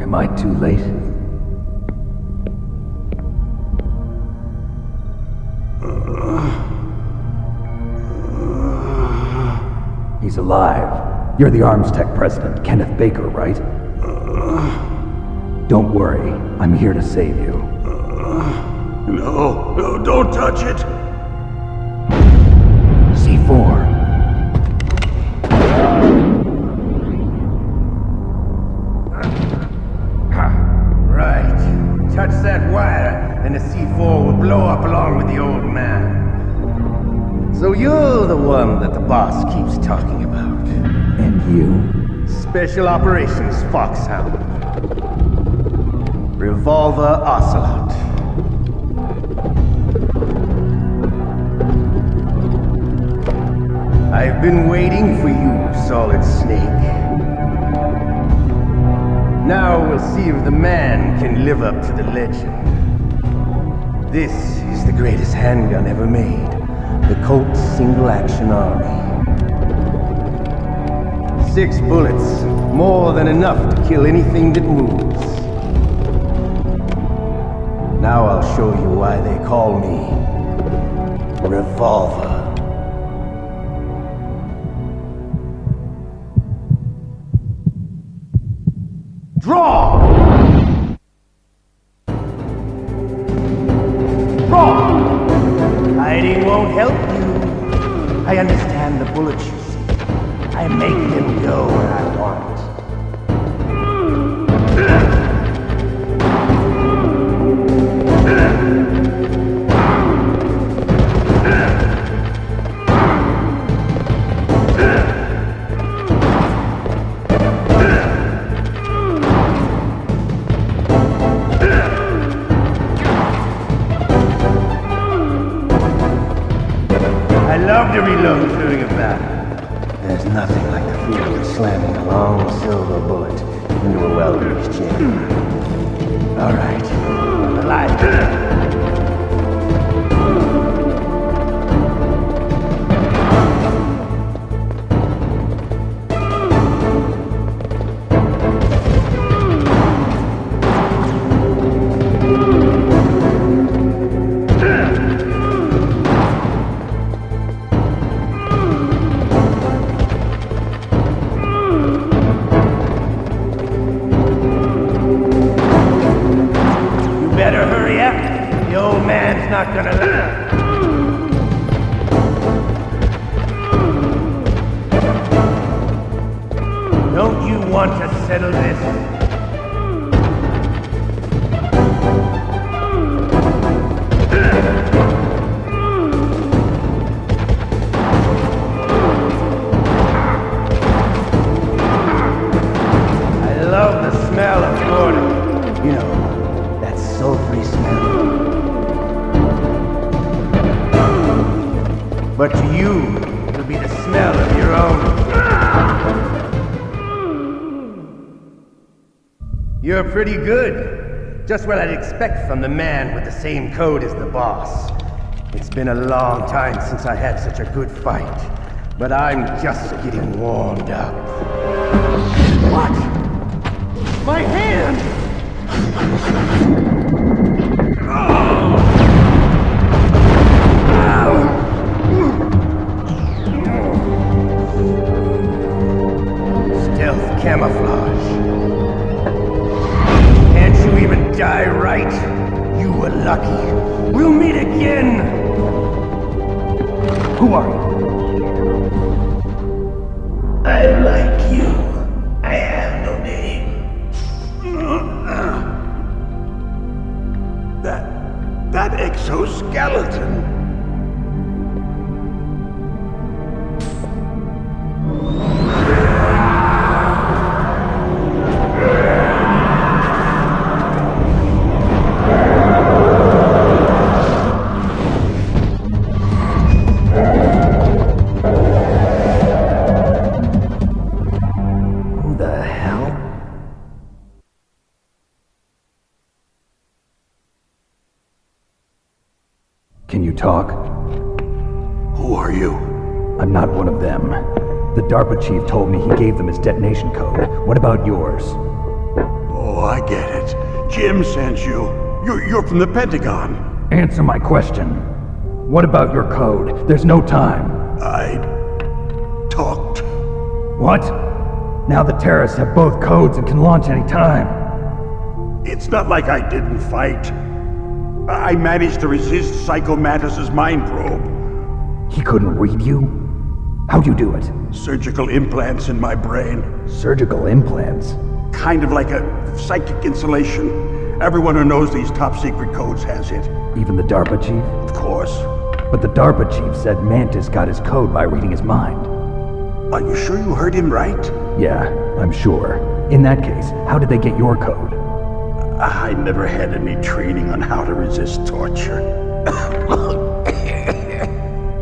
Am I too late? He's alive. You're the Arms Tech president, Kenneth Baker, right? Don't worry, I'm here to save you. No, don't touch it! C4. Right. Touch that wire, and the C4 will blow up along with the old man. So you're the one that the boss keeps talking about. And you? Special Operations Foxhound. Revolver Ocelot. I've been waiting for you, Solid Snake. Now we'll see if the man can live up to the legend. This is the greatest handgun ever made. The Colt Single Action Army. 6 bullets, more than enough to kill anything that moves. Now I'll show you why they call me Revolver. Draw! Draw! Hiding won't help you. I understand the bullets you see. I make them go where I want. I love to reload during a battle. There's nothing like the feeling of slamming a long silver bullet into a well-greased chamber. All right, I'm alive. Better hurry up. The old man's not gonna let. Don't you want to settle this? I love the smell of mortar. You know, sulphur smell. But to you, it'll be the smell of your own. You're pretty good. Just what I'd expect from the man with the same code as the boss. It's been a long time since I had such a good fight, but I'm just getting warmed up. What? My hand! Stealth camouflage. Can't you even die right? You were lucky. We'll meet again! Who are you? I'm like you. I have no name. That exoskeleton. Who the hell? Can you talk? Who are you? I'm not one of them. The DARPA chief told me he gave them his detonation code. What about yours? Oh, Oh, I get it. Jim sent you. You're from the Pentagon. Answer my question. What about your code? There's no time. I talked. What? Now the terrorists have both codes and can launch any time. It's not like I didn't fight. I managed to resist Psycho Mantis's mind probe. He couldn't read you? How'd you do it? Surgical implants in my brain. Surgical implants? Kind of like a psychic insulation. Everyone who knows these top secret codes has it. Even the DARPA chief? Of course. But the DARPA chief said Mantis got his code by reading his mind. Are you sure you heard him right? Yeah, I'm sure. In that case, how did they get your code? I never had any training on how to resist torture.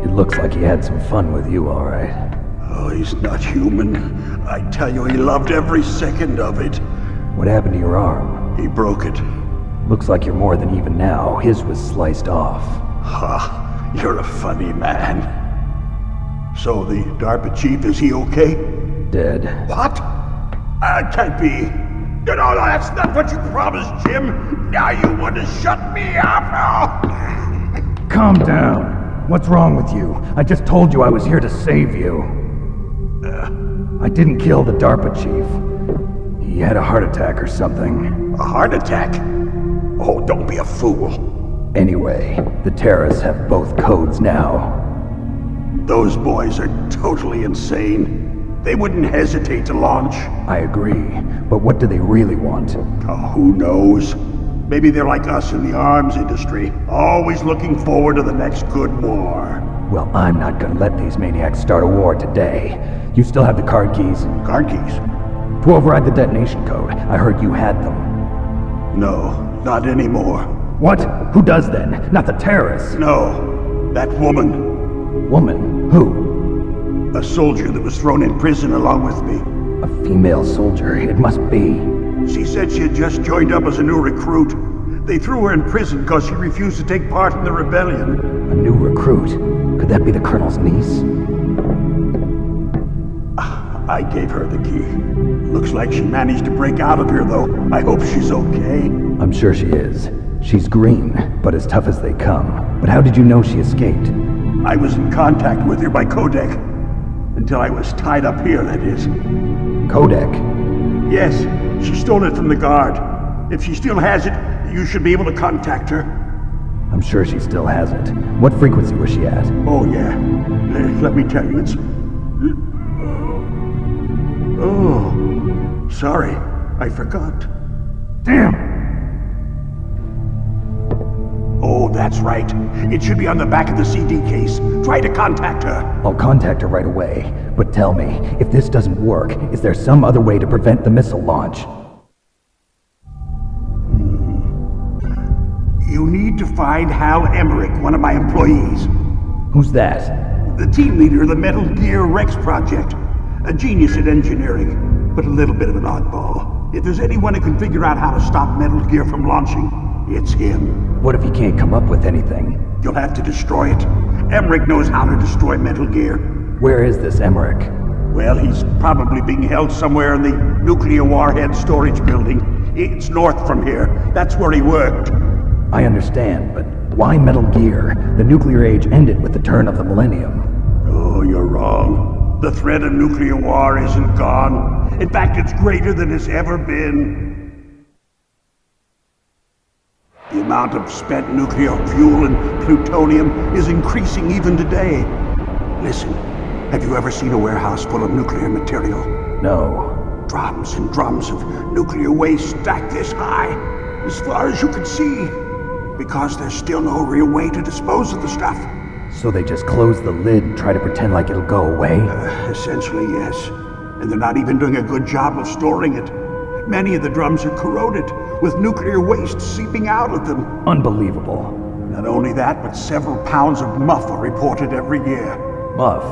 It looks like he had some fun with you, all right. Oh, he's not human. I tell you, he loved every second of it. What happened to your arm? He broke it. Looks like you're more than even now. His was sliced off. Ha, you're a funny man. So the DARPA chief, is he okay? Dead. What? Can't be. No, that's not what you promised, Jim. Now you want to shut me up? Calm down. What's wrong with you? I just told you I was here to save you. I didn't kill the DARPA chief. He had a heart attack or something. A heart attack? Oh, don't be a fool. Anyway, the terrorists have both codes now. Those boys are totally insane. They wouldn't hesitate to launch. I agree, but what do they really want? Oh, who knows? Maybe they're like us in the arms industry, always looking forward to the next good war. Well, I'm not gonna let these maniacs start a war today. You still have the card keys? Card keys? To override the detonation code. I heard you had them. No, not anymore. What? Who does then? Not the terrorists. No, that woman. Woman? Who? A soldier that was thrown in prison along with me. A female soldier. It must be. She said she had just joined up as a new recruit. They threw her in prison because she refused to take part in the rebellion. A new recruit? Could that be the colonel's niece? I gave her the key. Looks like she managed to break out of here, though. I hope she's okay. I'm sure she is. She's green, but as tough as they come. But how did you know she escaped? I was in contact with her by codec. Until I was tied up here, that is. Codec? Yes, she stole it from the guard. If she still has it, you should be able to contact her. I'm sure she still has it. What frequency was she at? Oh, yeah. Let me tell you, it's... Oh, sorry. I forgot. Damn! Oh, that's right. It should be on the back of the CD case. Try to contact her. I'll contact her right away. But tell me, if this doesn't work, is there some other way to prevent the missile launch? You need to find Hal Emmerich, one of my employees. Who's that? The team leader of the Metal Gear Rex project. A genius at engineering, but a little bit of an oddball. If there's anyone who can figure out how to stop Metal Gear from launching, it's him. What if he can't come up with anything? You'll have to destroy it. Emmerich knows how to destroy Metal Gear. Where is this Emmerich? Well, he's probably being held somewhere in the nuclear warhead storage building. It's north from here. That's where he worked. I understand, but why Metal Gear? The nuclear age ended with the turn of the millennium. Oh, you're wrong. The threat of nuclear war isn't gone. In fact, it's greater than it's ever been. The amount of spent nuclear fuel and plutonium is increasing even today. Listen, have you ever seen a warehouse full of nuclear material? No. Drums and drums of nuclear waste stacked this high, as far as you can see, because there's still no real way to dispose of the stuff. So they just close the lid and try to pretend like it'll go away? Essentially, yes. And they're not even doing a good job of storing it. Many of the drums are corroded, with nuclear waste seeping out of them. Unbelievable. Not only that, but several pounds of MUF are reported every year. MUF?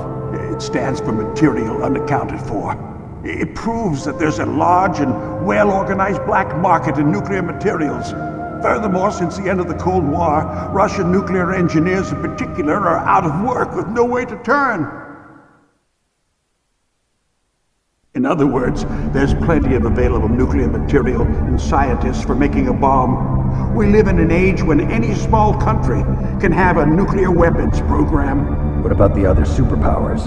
It stands for material unaccounted for. It proves that there's a large and well-organized black market in nuclear materials. Furthermore, since the end of the Cold War, Russian nuclear engineers in particular are out of work with no way to turn. In In other words, there's plenty of available nuclear material and scientists for making a bomb. We live in an age when any small country can have a nuclear weapons program. What about the other superpowers?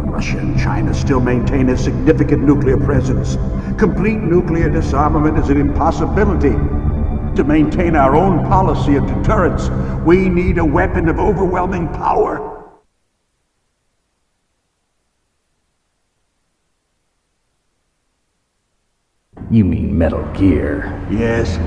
Russia and China still maintain a significant nuclear presence. Complete nuclear disarmament is an impossibility. To maintain our own policy of deterrence, we need a weapon of overwhelming power. You mean Metal Gear? Yes.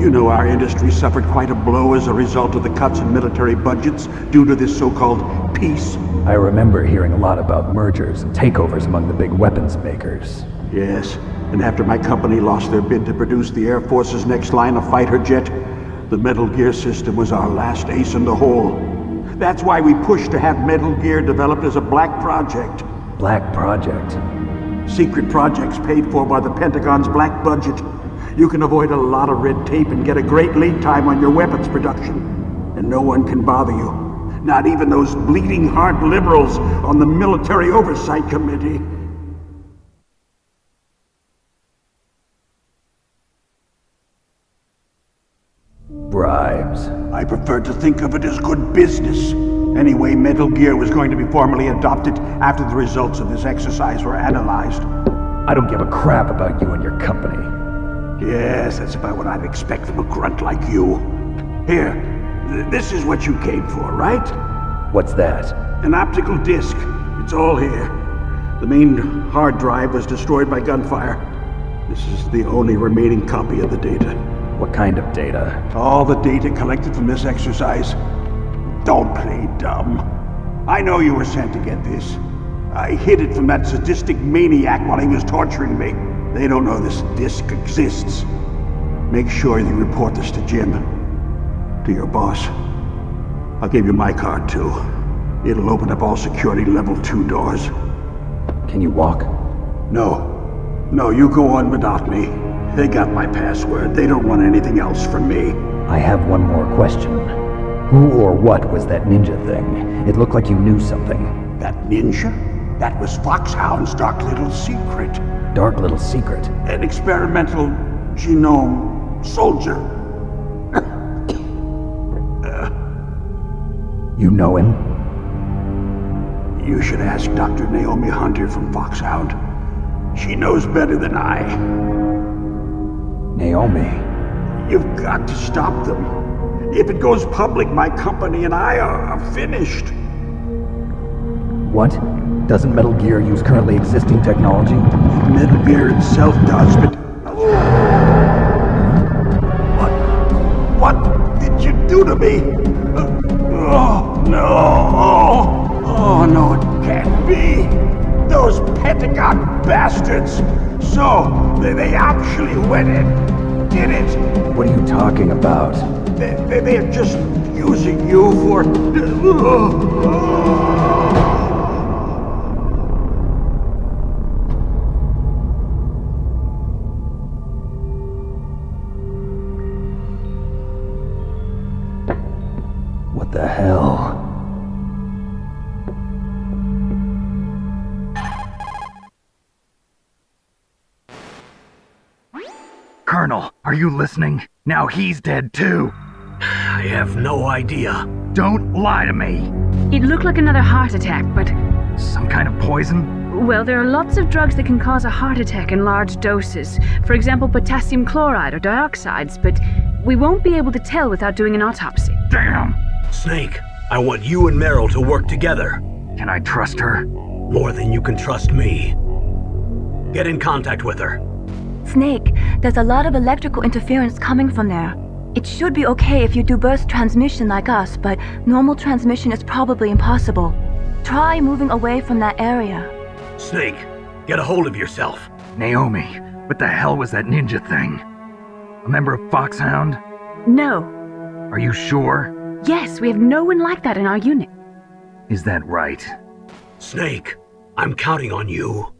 You know our industry suffered quite a blow as a result of the cuts in military budgets due to this so-called peace. I remember hearing a lot about mergers and takeovers among the big weapons makers. Yes, and after my company lost their bid to produce the Air Force's next line of fighter jet, the Metal Gear system was our last ace in the hole. That's why we pushed to have Metal Gear developed as a black project. Black Project? Secret projects paid for by the Pentagon's black budget. You can avoid a lot of red tape and get a great lead time on your weapons production. And no one can bother you. Not even those bleeding heart liberals on the Military Oversight Committee. Bribes. I prefer to think of it as good business. Anyway, Metal Gear was going to be formally adopted after the results of this exercise were analyzed. I don't give a crap about you and your company. Yes, that's about what I'd expect from a grunt like you. Here, this is what you came for, right? What's that? An optical disc. It's all here. The main hard drive was destroyed by gunfire. This is the only remaining copy of the data. What kind of data? All the data collected from this exercise. Don't play dumb. I know you were sent to get this. I hid it from that sadistic maniac while he was torturing me. They don't know this disc exists. Make sure you report this to Jim. To your boss. I'll give you my card too. It'll open up all security level 2 doors. Can you walk? No. No, you go on without me. They got my password. They don't want anything else from me. I have one more question. Who or what was that ninja thing? It looked like you knew something. That ninja? That was Foxhound's dark little secret. Dark little secret? An experimental genome soldier. You know him? You should ask Dr. Naomi Hunter from Foxhound. She knows better than I. Naomi? You've got to stop them. If it goes public, my company and I are finished. What? Doesn't Metal Gear use currently existing technology? Metal Gear itself does, but... What did you do to me? Oh, no. Oh, no, it can't be. Those Pentagon bastards. So, they actually went and did it. What are you talking about? They're just using you for... What the hell? Colonel, are you listening? Now he's dead too. I have no idea. Don't lie to me. It looked like another heart attack, but... Some kind of poison? Well, there are lots of drugs that can cause a heart attack in large doses. For example, potassium chloride or dioxides, but we won't be able to tell without doing an autopsy. Damn! Snake, I want you and Meryl to work together. Can I trust her? More than you can trust me. Get in contact with her. Snake, there's a lot of electrical interference coming from there. It should be okay if you do burst transmission like us, but normal transmission is probably impossible. Try moving away from that area. Snake, get a hold of yourself. Naomi, what the hell was that ninja thing? A member of Foxhound? No. Are you sure? Yes, we have no one like that in our unit. Is that right? Snake, I'm counting on you.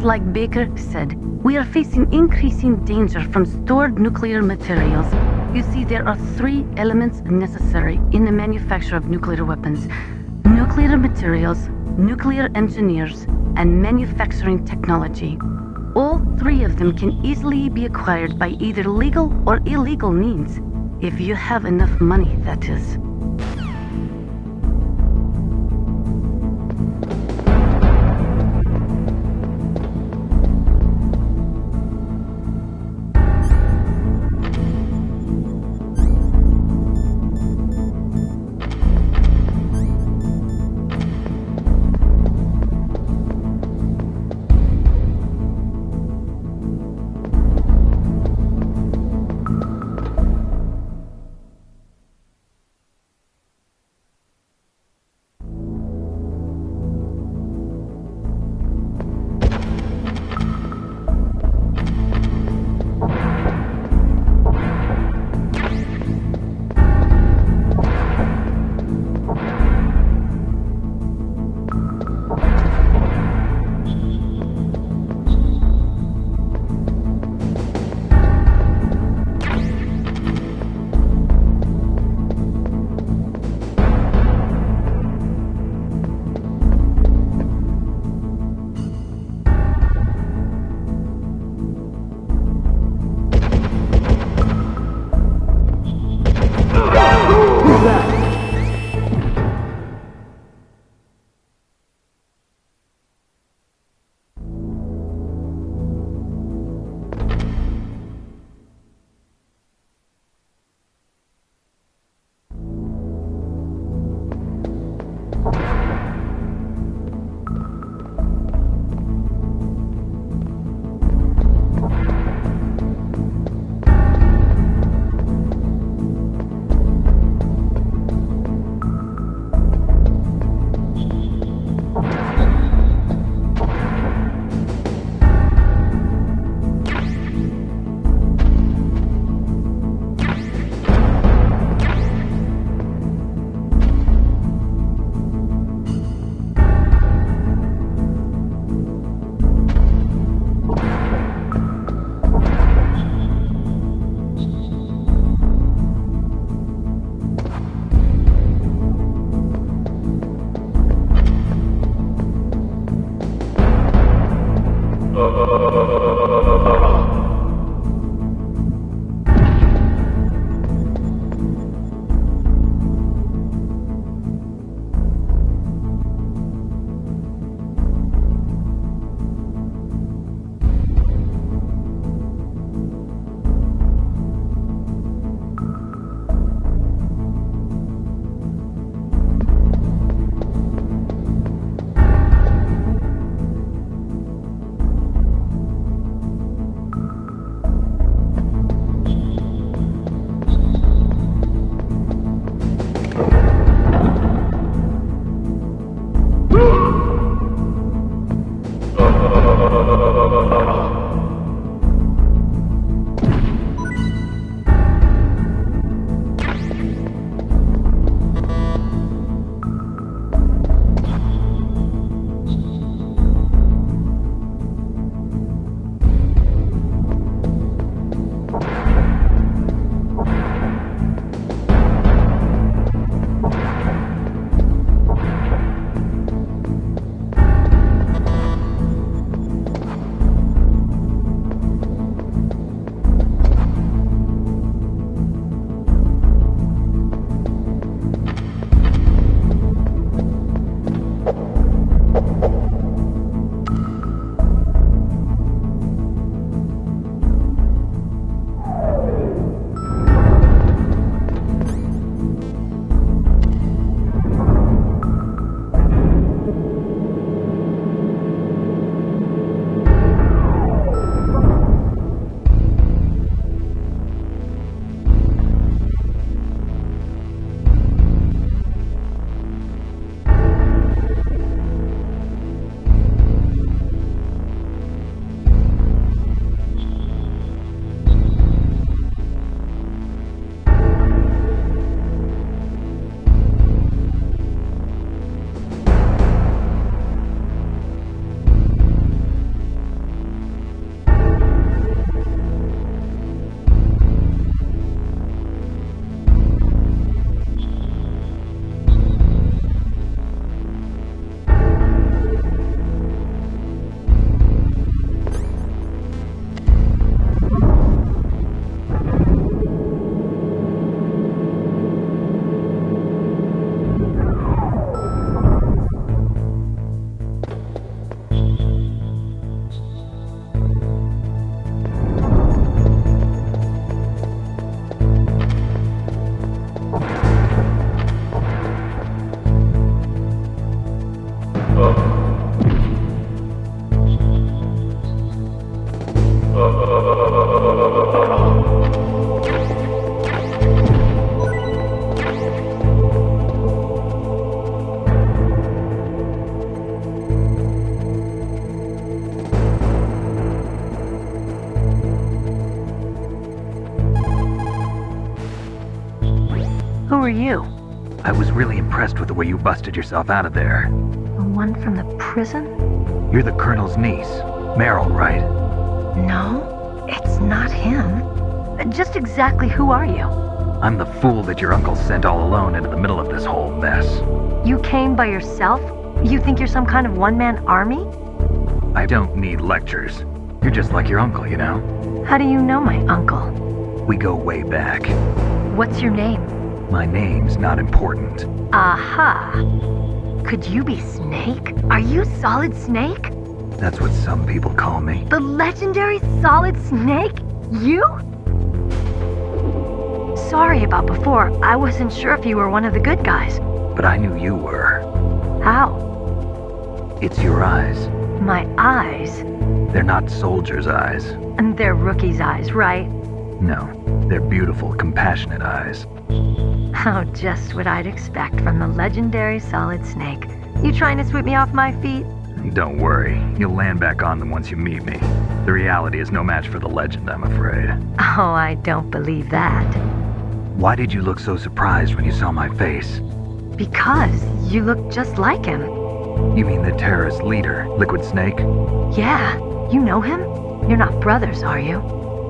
like Baker said, we are facing increasing danger from stored nuclear materials. You see, there are 3 elements necessary in the manufacture of nuclear weapons: nuclear materials, nuclear engineers, and manufacturing technology. All 3 of them can easily be acquired by either legal or illegal means. If you have enough money, that is. Who are you? I was really impressed with the way you busted yourself out of there. The one from the prison? You're the Colonel's niece, Meryl, right? No, it's not him. Just exactly who are you? I'm the fool that your uncle sent all alone into the middle of this whole mess. You came by yourself? You think you're some kind of one-man army? I don't need lectures. You're just like your uncle, you know? How do you know my uncle? We go way back. What's your name? My name's not important. Aha! Could you be Snake? Are you Solid Snake? That's what some people call me. The legendary Solid Snake? You? Sorry about before. I wasn't sure if you were one of the good guys. But I knew you were. How? It's your eyes. My eyes? They're not soldiers' eyes. And they're rookies' eyes, right? No, they're beautiful, compassionate eyes. Oh, just what I'd expect from the legendary Solid Snake. You trying to sweep me off my feet? Don't worry, you'll land back on them once you meet me. The reality is no match for the legend, I'm afraid. Oh, I don't believe that. Why did you look so surprised when you saw my face? Because you look just like him. You mean the terrorist leader, Liquid Snake? Yeah, you know him? You're not brothers, are you?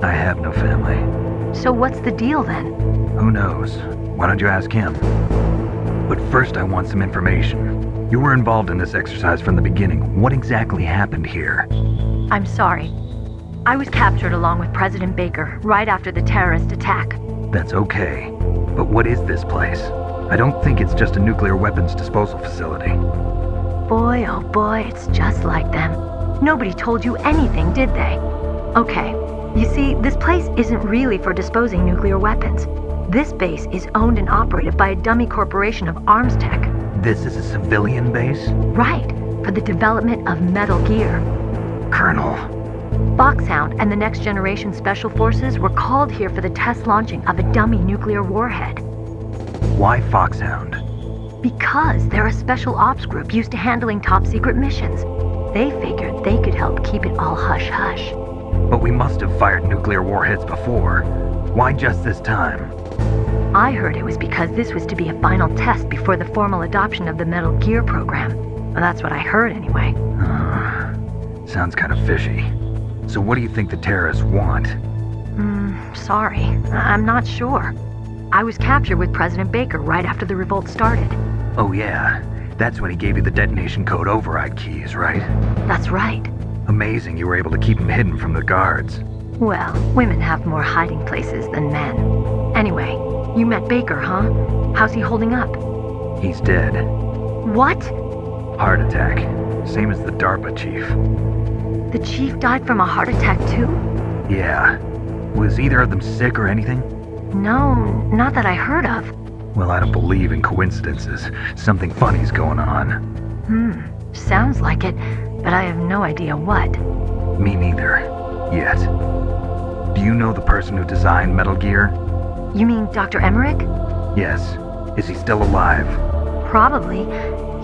I have no family. So what's the deal then? Who knows? Why don't you ask him? But first I want some information. You were involved in this exercise from the beginning. What exactly happened here? I'm sorry. I was captured along with President Baker right after the terrorist attack. That's okay. But what is this place? I don't think it's just a nuclear weapons disposal facility. Boy, oh boy, it's just like them. Nobody told you anything, did they? Okay, you see, this place isn't really for disposing nuclear weapons. This base is owned and operated by a dummy corporation of arms tech. This is a civilian base? Right, for the development of Metal Gear. Colonel. Foxhound and the Next Generation Special Forces were called here for the test launching of a dummy nuclear warhead. Why Foxhound? Because they're a special ops group used to handling top secret missions. They figured they could help keep it all hush-hush. But we must have fired nuclear warheads before. Why just this time? I heard it was because this was to be a final test before the formal adoption of the Metal Gear program. Well, that's what I heard anyway. Sounds kind of fishy. So what do you think the terrorists want? Sorry. I'm not sure. I was captured with President Baker right after the revolt started. Oh yeah, that's when he gave you the detonation code override keys, right? That's right. Amazing you were able to keep him hidden from the guards. Well, women have more hiding places than men. Anyway, you met Baker, huh? How's he holding up? He's dead. What? Heart attack. Same as the DARPA chief. The chief died from a heart attack too? Yeah. Was either of them sick or anything? No, not that I heard of. Well, I don't believe in coincidences. Something funny's going on. Sounds like it, but I have no idea what. Me neither. Yet. Do you know the person who designed Metal Gear? You mean Dr. Emmerich? Yes. Is he still alive? Probably.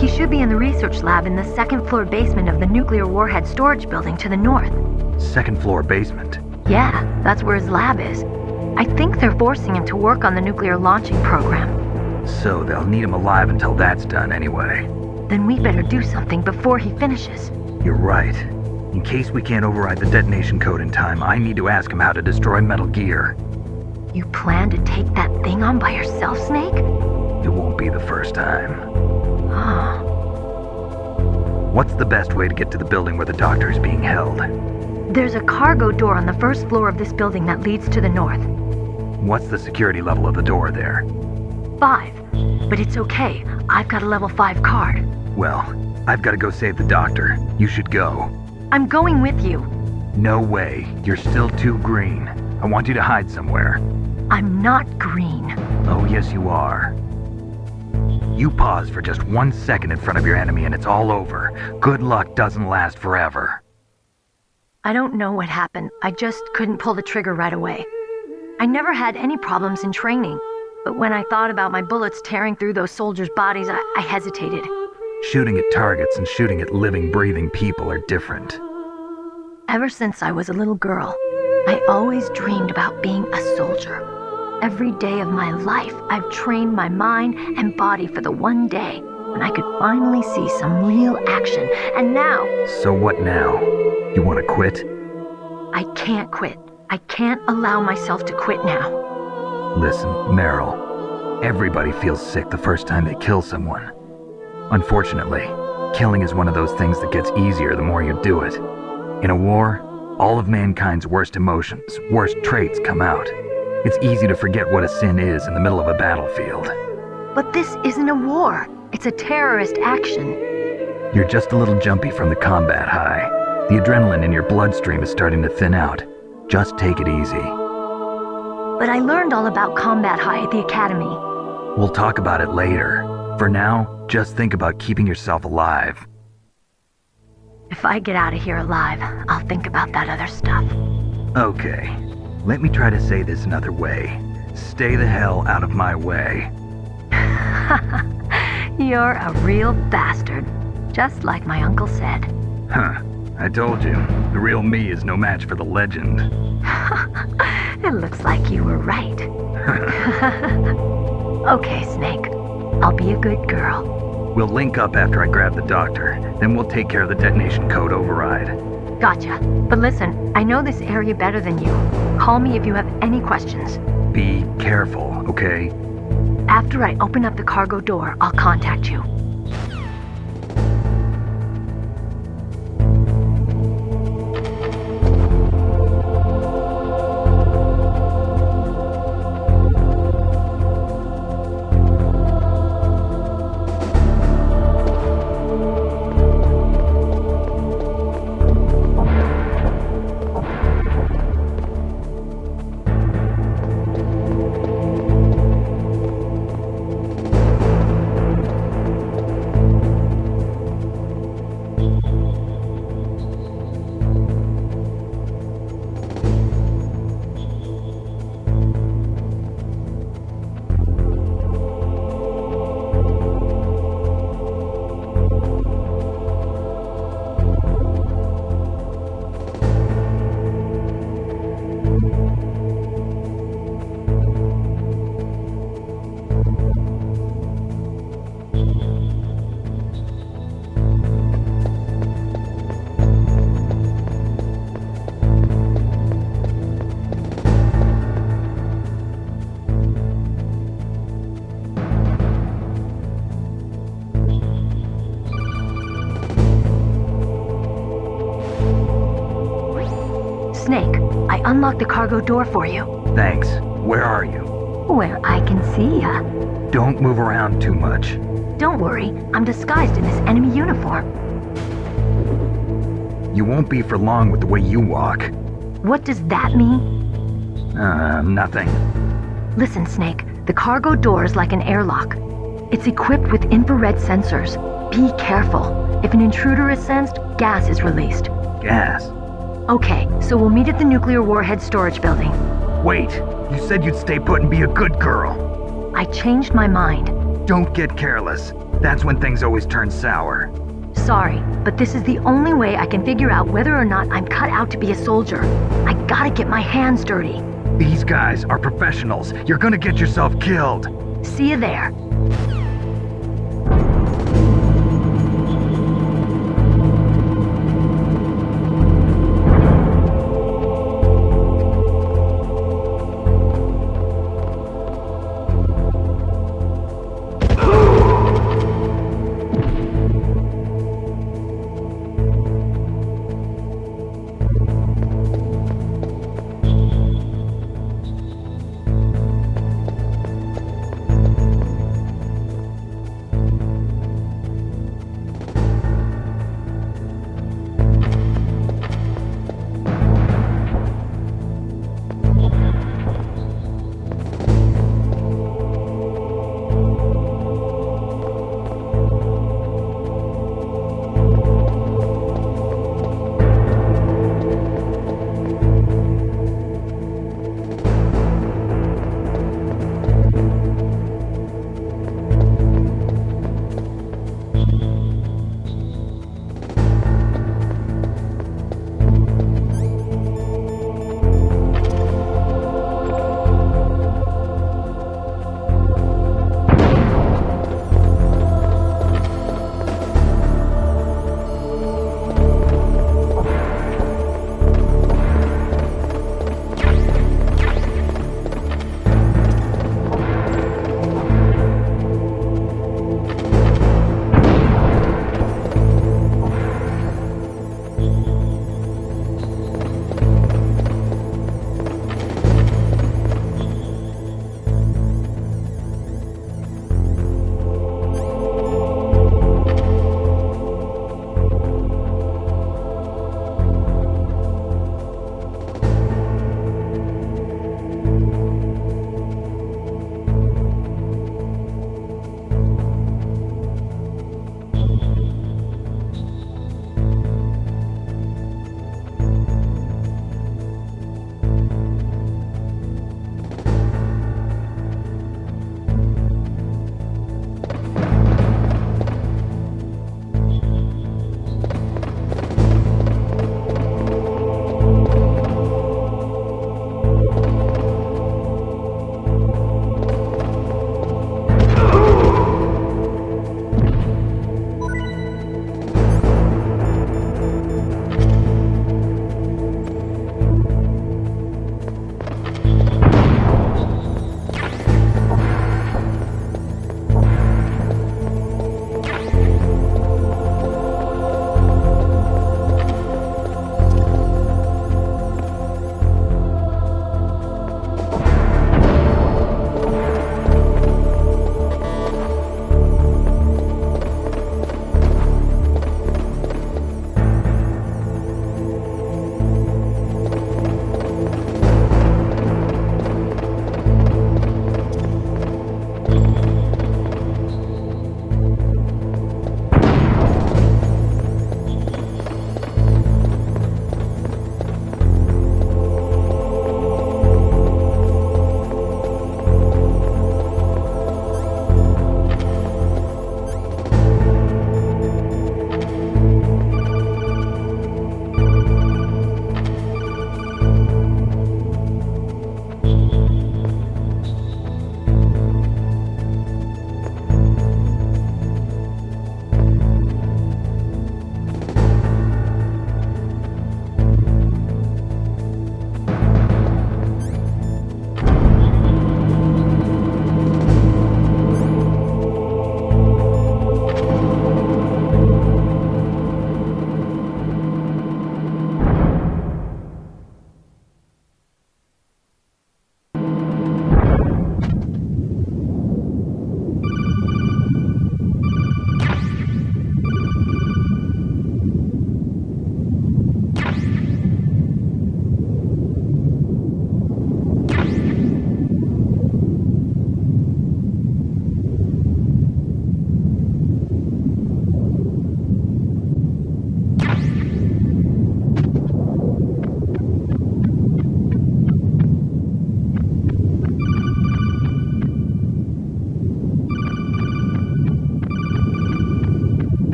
He should be in the research lab in the second floor basement of the nuclear warhead storage building to the north. Second floor basement? Yeah, that's where his lab is. I think they're forcing him to work on the nuclear launching program. So they'll need him alive until that's done anyway. Then we better do something before he finishes. You're right. In case we can't override the detonation code in time, I need to ask him how to destroy Metal Gear. You plan to take that thing on by yourself, Snake? It won't be the first time. What's the best way to get to the building where the doctor is being held? There's a cargo door on the first floor of this building that leads to the north. What's the security level of the door there? 5. But it's okay. I've got a level 5 card. Well, I've got to go save the doctor. You should go. I'm going with you. No way. You're still too green. I want you to hide somewhere. I'm not green. Oh, yes, you are. You pause for just 1 second in front of your enemy and it's all over. Good luck doesn't last forever. I don't know what happened. I just couldn't pull the trigger right away. I never had any problems in training, but when I thought about my bullets tearing through those soldiers' bodies, I hesitated. Shooting at targets and shooting at living, breathing people are different. Ever since I was a little girl, I always dreamed about being a soldier. Every day of my life, I've trained my mind and body for the one day when I could finally see some real action. And now... So what now? You want to quit? I can't quit. I can't allow myself to quit now. Listen, Meryl. Everybody feels sick the first time they kill someone. Unfortunately, killing is one of those things that gets easier the more you do it. In a war, all of mankind's worst emotions, worst traits come out. It's easy to forget what a sin is in the middle of a battlefield. But this isn't a war. It's a terrorist action. You're just a little jumpy from the combat high. The adrenaline in your bloodstream is starting to thin out. Just take it easy. But I learned all about combat high at the academy. We'll talk about it later. For now, just think about keeping yourself alive. If I get out of here alive, I'll think about that other stuff. Okay. Let me try to say this another way. Stay the hell out of my way. You're a real bastard. Just like my uncle said. Huh. I told you. The real me is no match for the legend. It looks like you were right. Okay, Snake. I'll be a good girl. We'll link up after I grab the doctor. Then we'll take care of the detonation code override. Gotcha. But listen, I know this area better than you. Call me if you have any questions. Be careful, okay? After I open up the cargo door, I'll contact you. Snake, I unlocked the cargo door for you. Thanks. Where are you? Where I can see ya. Don't move around too much. Don't worry, I'm disguised in this enemy uniform. You won't be for long with the way you walk. What does that mean? Nothing. Listen, Snake, the cargo door is like an airlock. It's equipped with infrared sensors. Be careful. If an intruder is sensed, gas is released. Gas? Okay, so we'll meet at the nuclear warhead storage building. Wait, you said you'd stay put and be a good girl. I changed my mind. Don't get careless. That's when things always turn sour. Sorry, but this is the only way I can figure out whether or not I'm cut out to be a soldier. I gotta get my hands dirty. These guys are professionals. You're gonna get yourself killed. See you there.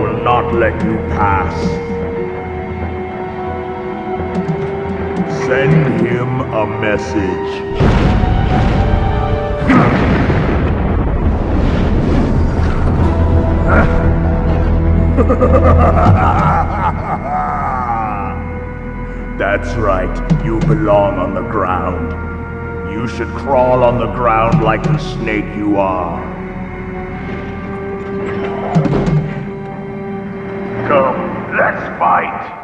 will not let you pass. Send him a message. That's right, you belong on the ground. You should crawl on the ground like the snake you are. Come, let's fight!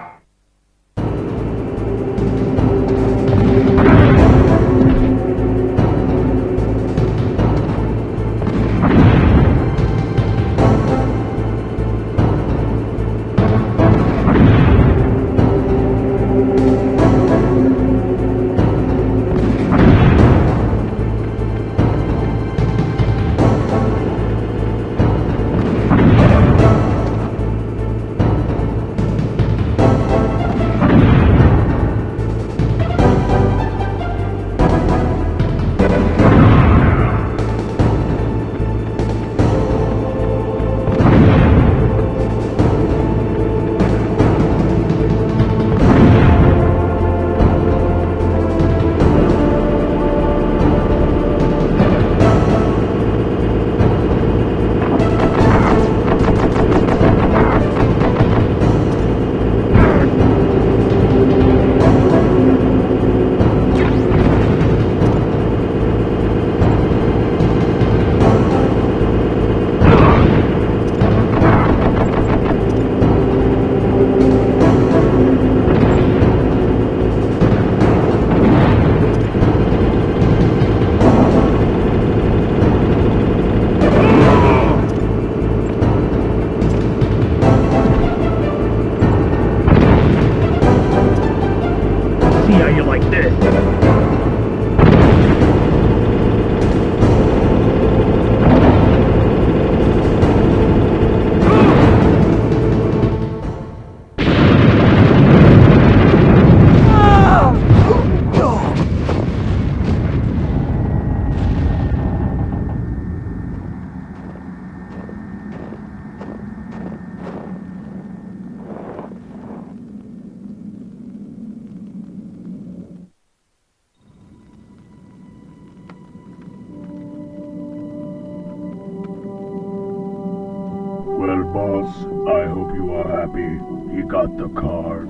Well, boss, I hope you are happy. He got the card.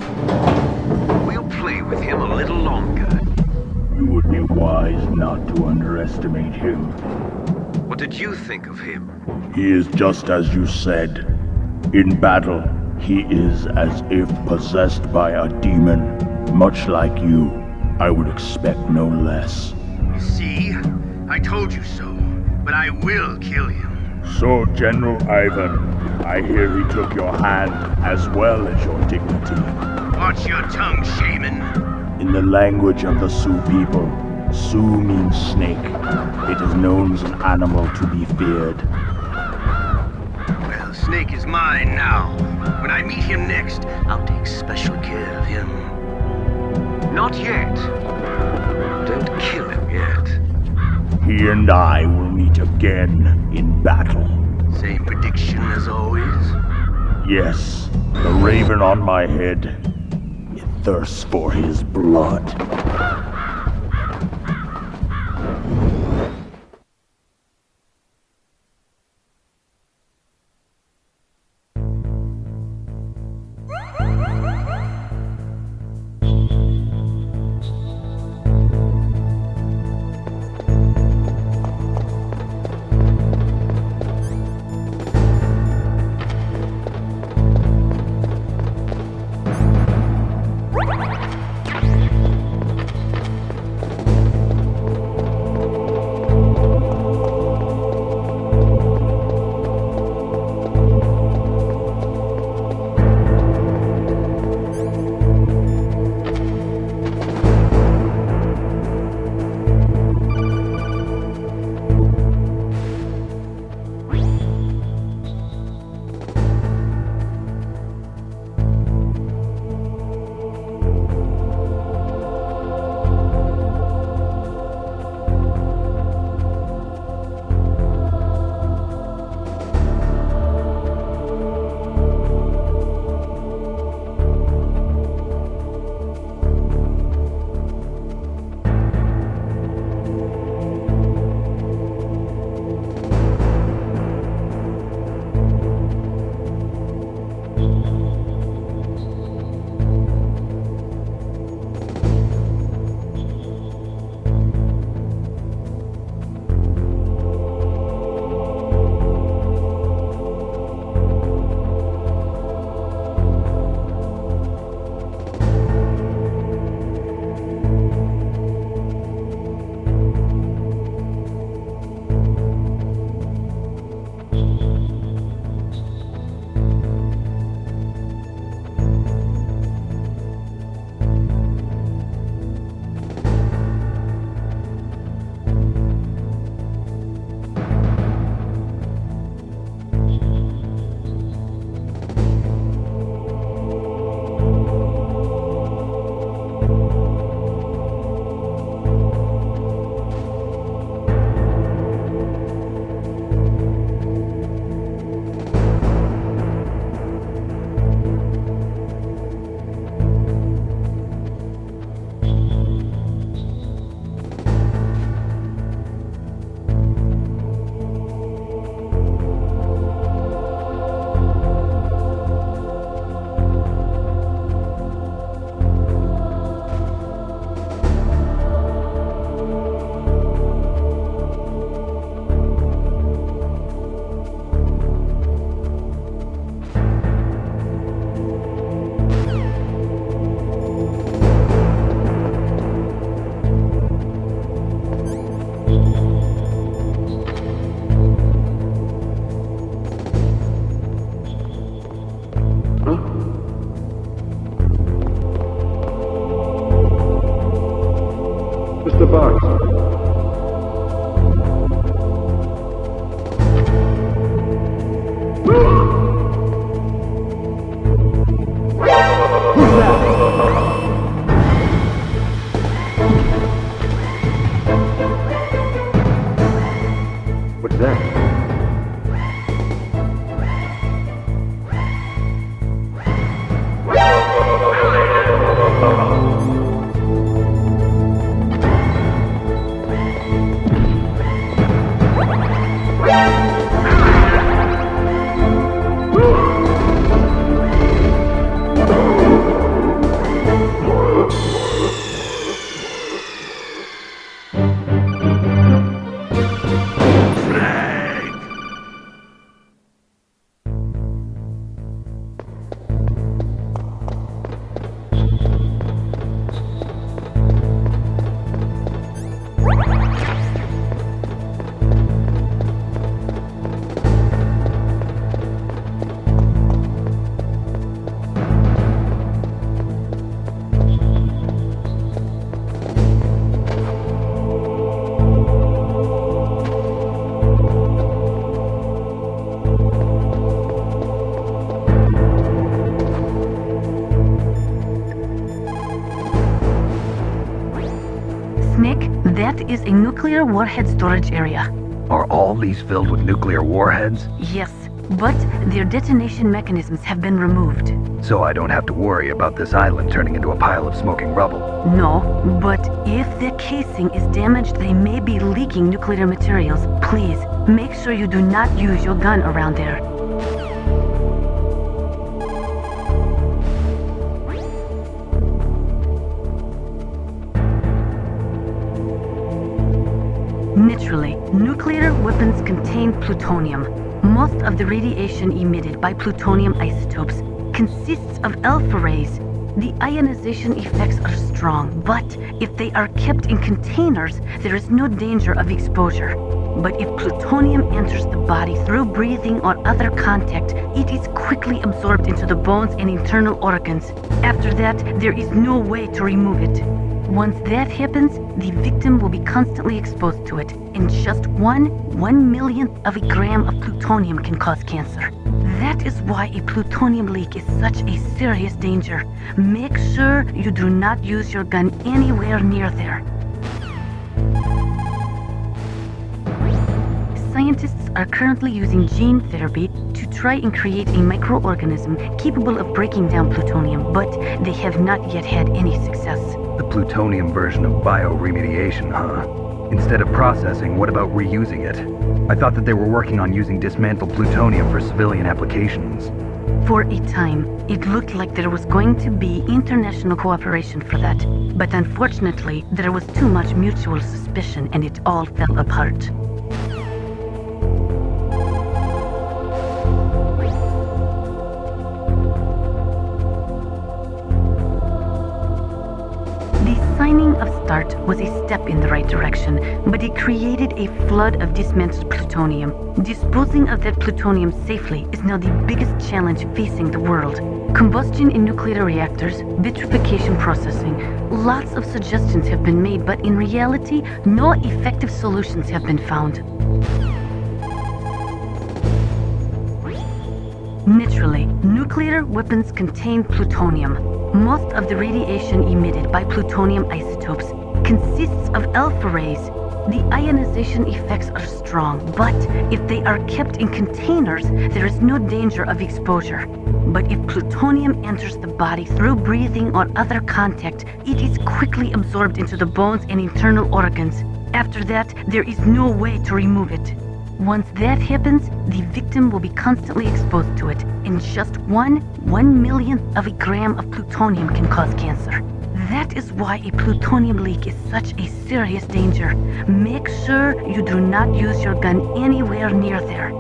We'll play with him a little longer. You would be wise not to underestimate him. What did you think of him? He is just as you said. In battle, he is as if possessed by a demon. Much like you, I would expect no less. See? I told you so. But I will kill him. So, General Ivan, I hear he took your hand as well as your dignity. Watch your tongue, shaman. In the language of the Sioux people, Sioux means snake. It is known as an animal to be feared. Well, Snake is mine now. When I meet him next, I'll take special care of him. Not yet. Don't kill him yet. He and I will meet again in battle. Same prediction as always? Yes, the raven on my head. It thirsts for his blood. That is a nuclear warhead storage area. Are all these filled with nuclear warheads? Yes, but their detonation mechanisms have been removed. So I don't have to worry about this island turning into a pile of smoking rubble. No, but if the casing is damaged, they may be leaking nuclear materials. Please, make sure you do not use your gun around there. Naturally, nuclear weapons contain plutonium. Most of the radiation emitted by plutonium isotopes consists of alpha rays. The ionization effects are strong, but if they are kept in containers, there is no danger of exposure. But if plutonium enters the body through breathing or other contact, it is quickly absorbed into the bones and internal organs. After that, there is no way to remove it. Once that happens, the victim will be constantly exposed to it, and just one millionth of a gram of plutonium can cause cancer. That is why a plutonium leak is such a serious danger. Make sure you do not use your gun anywhere near there. Scientists are currently using gene therapy to try and create a microorganism capable of breaking down plutonium, but they have not yet had any success. The plutonium version of bioremediation, huh? Instead of processing, what about reusing it? I thought that they were working on using dismantled plutonium for civilian applications. For a time, it looked like there was going to be international cooperation for that. But unfortunately, there was too much mutual suspicion and it all fell apart. Signing of START was a step in the right direction, but it created a flood of dismantled plutonium. Disposing of that plutonium safely is now the biggest challenge facing the world. Combustion in nuclear reactors, vitrification processing, lots of suggestions have been made, but in reality, no effective solutions have been found. Naturally, nuclear weapons contain plutonium. Most of the radiation emitted by plutonium isotopes consists of alpha rays. The ionization effects are strong, but if they are kept in containers, there is no danger of exposure. But if plutonium enters the body through breathing or other contact, it is quickly absorbed into the bones and internal organs. After that, there is no way to remove it. Once that happens, the victim will be constantly exposed to it, and just one millionth of a gram of plutonium can cause cancer. That is why a plutonium leak is such a serious danger. Make sure you do not use your gun anywhere near there.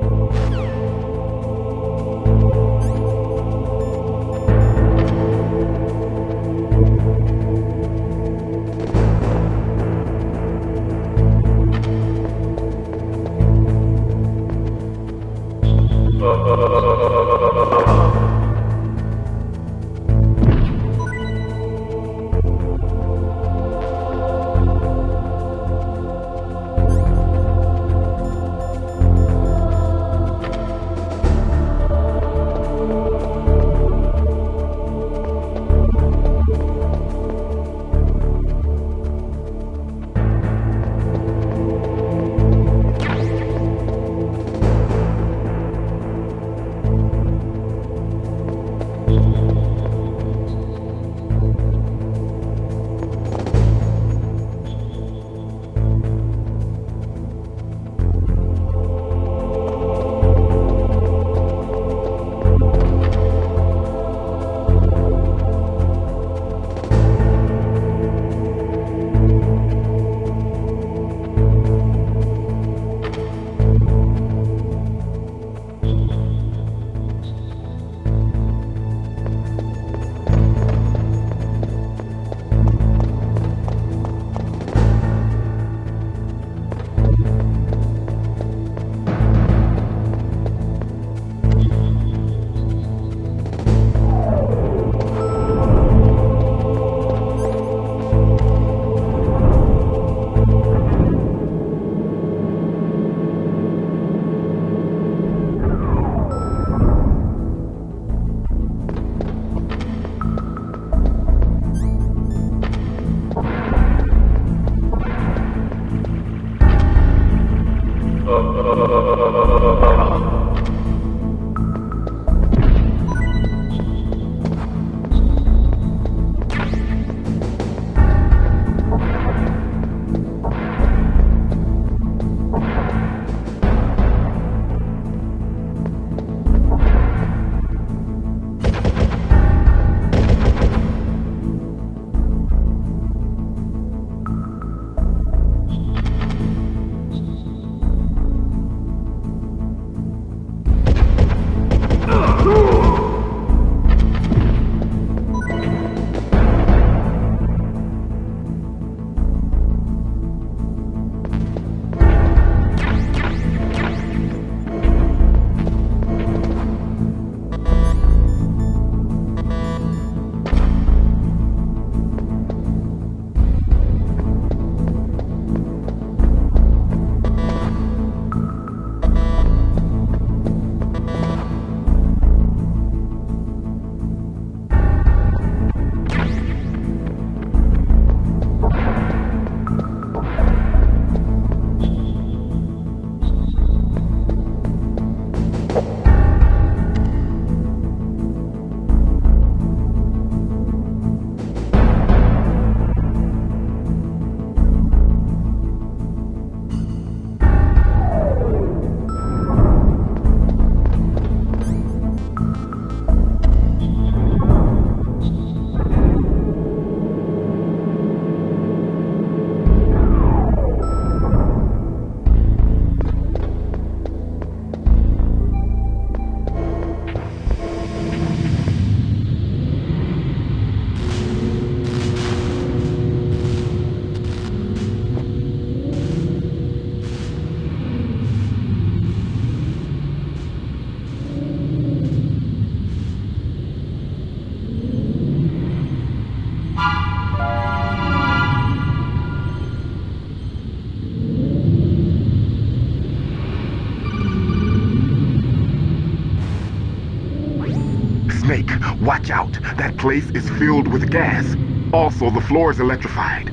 Watch out. That place is filled with gas. Also, the floor is electrified.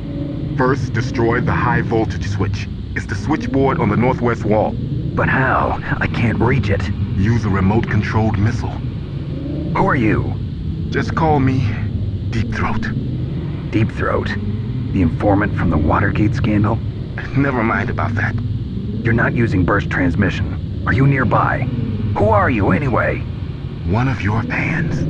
First, destroy the high voltage switch. It's the switchboard on the northwest wall. But how? I can't reach it. Use a remote-controlled missile. Who are you? Just call me Deep Throat. Deep Throat? The informant from the Watergate scandal? Never mind about that. You're not using burst transmission. Are you nearby? Who are you, anyway? One of your fans.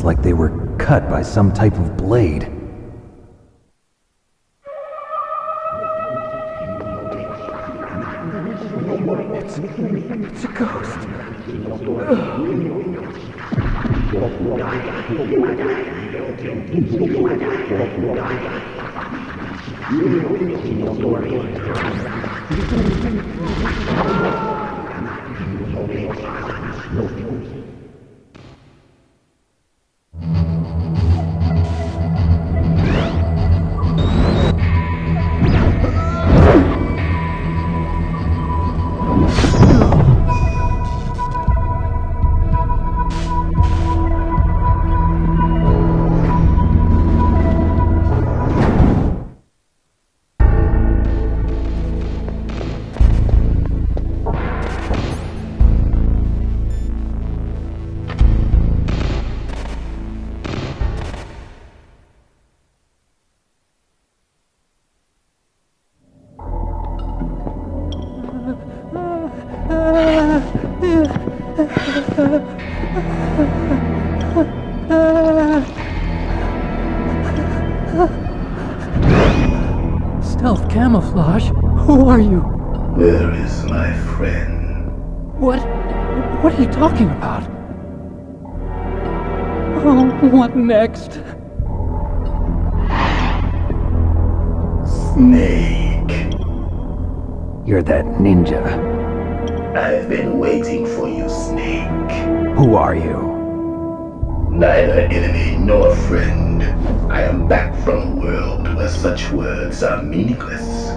like they were cut by some type of blade. It's a ghost. Stealth camouflage? Who are you? Where is my friend? What are you talking about? Oh, what next? Snake. You're that ninja. I've been waiting for you, Snake. Who are you? Neither enemy nor friend. I am back from a world where such words are meaningless.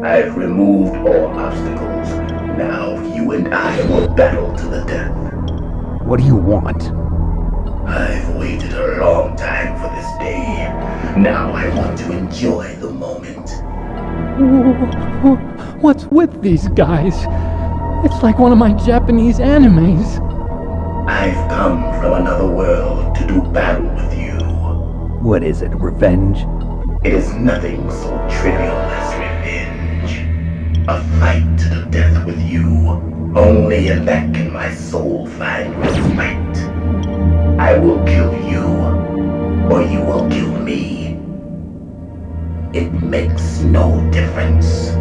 I've removed all obstacles. Now you and I will battle to the death. What do you want? I've waited a long time for this day. Now I want to enjoy the moment. What's with these guys? It's like one of my Japanese animes. I've come from another world to do battle with you. What is it, revenge? It is nothing so trivial as revenge. A fight to the death with you. Only in that can my soul find respite. I will kill you, or you will kill me. It makes no difference.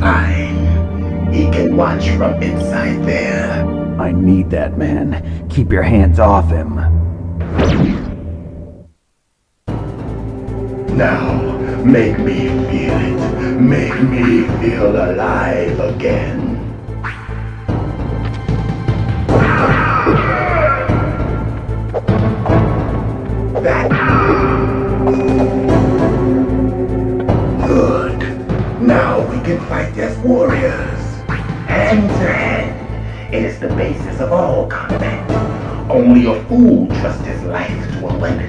Fine. He can watch from inside there. I need that man. Keep your hands off him. Now, make me feel it. Make me feel alive again. Good. Now we can fight as warriors. Hand to hand. It is the basis of all combat. Only a fool trusts his life to a weapon.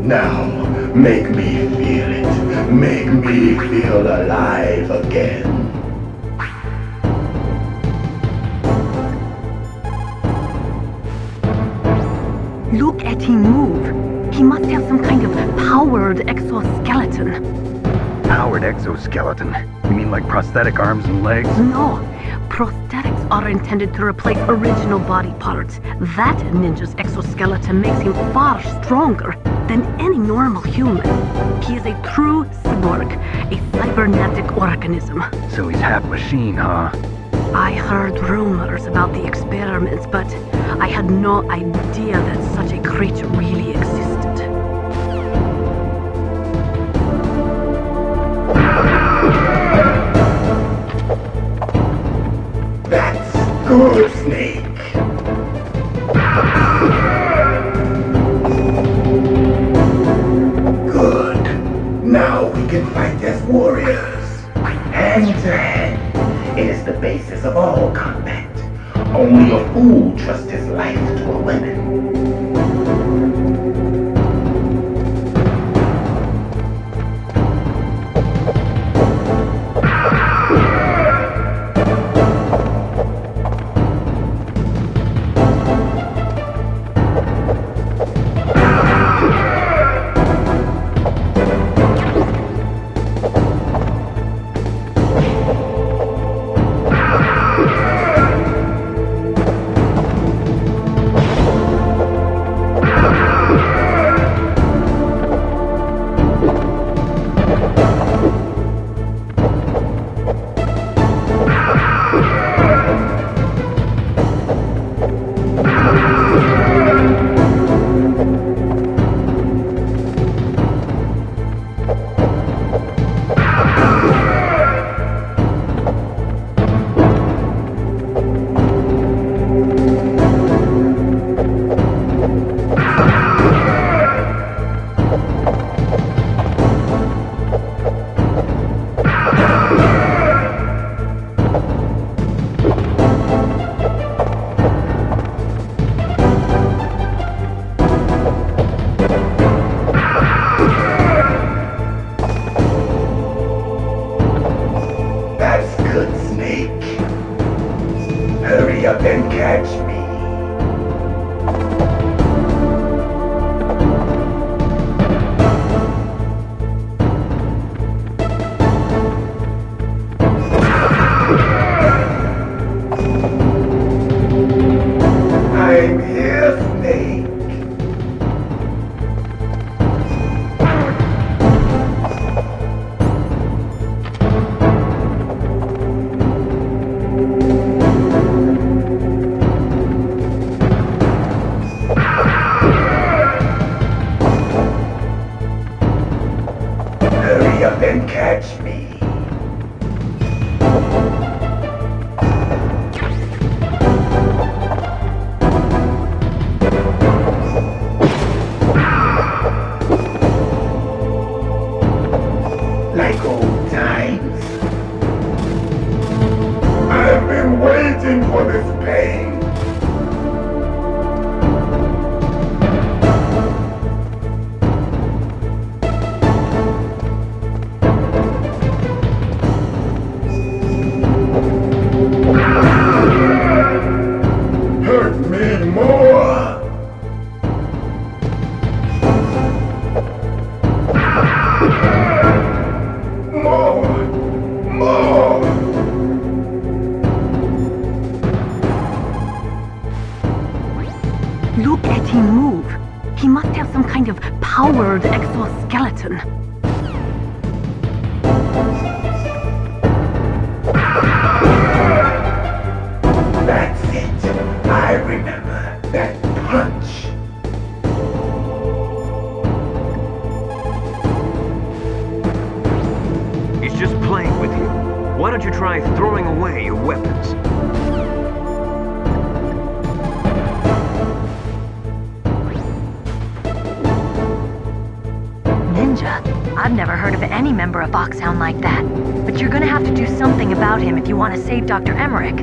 Now, make me feel it. Make me feel alive again. Look at him move. He must have some kind of powered exoskeleton. Powered exoskeleton? You mean like prosthetic arms and legs? No. Prosthetics are intended to replace original body parts. That ninja's exoskeleton makes him far stronger than any normal human. He is a true cyborg, a cybernetic organism. So he's half machine, huh? I heard rumors about the experiments, but I had no idea that such a creature really existed. That's good, Snake. Good. Now we can fight as warriors. Hand to hand. It is the basis of all combat. Only a fool trusts his life to a weapon. Then catch me. Like old times. I've been waiting for this pain. Look at him move. He must have some kind of powered exoskeleton. That's it. I remember that punch. Why don't you try throwing away your weapons? Ninja? I've never heard of any member of Foxhound like that. But you're gonna have to do something about him if you want to save Dr. Emmerich.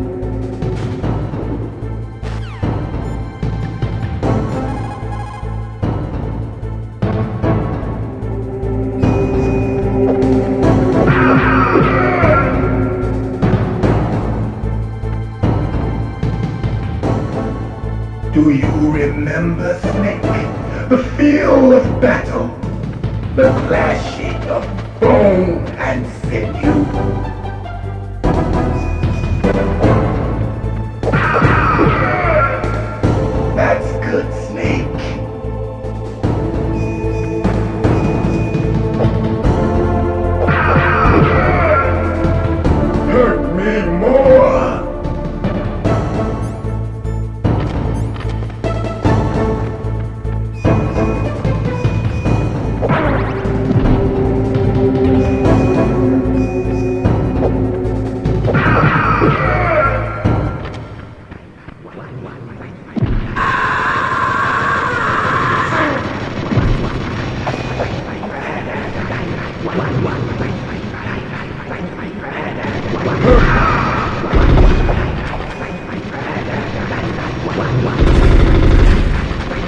Do you remember, Snake? The feel of battle. The clashing of bone and sinew. That's good, Snake. Hurt me more.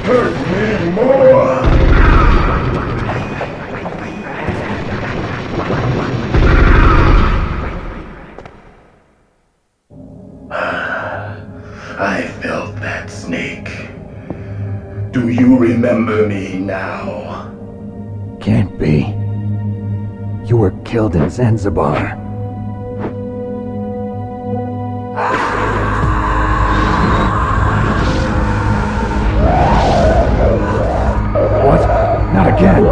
Hurt me more! I felt that, Snake. Do you remember me now? Can't be. You were killed in Zanzibar. What? Not again!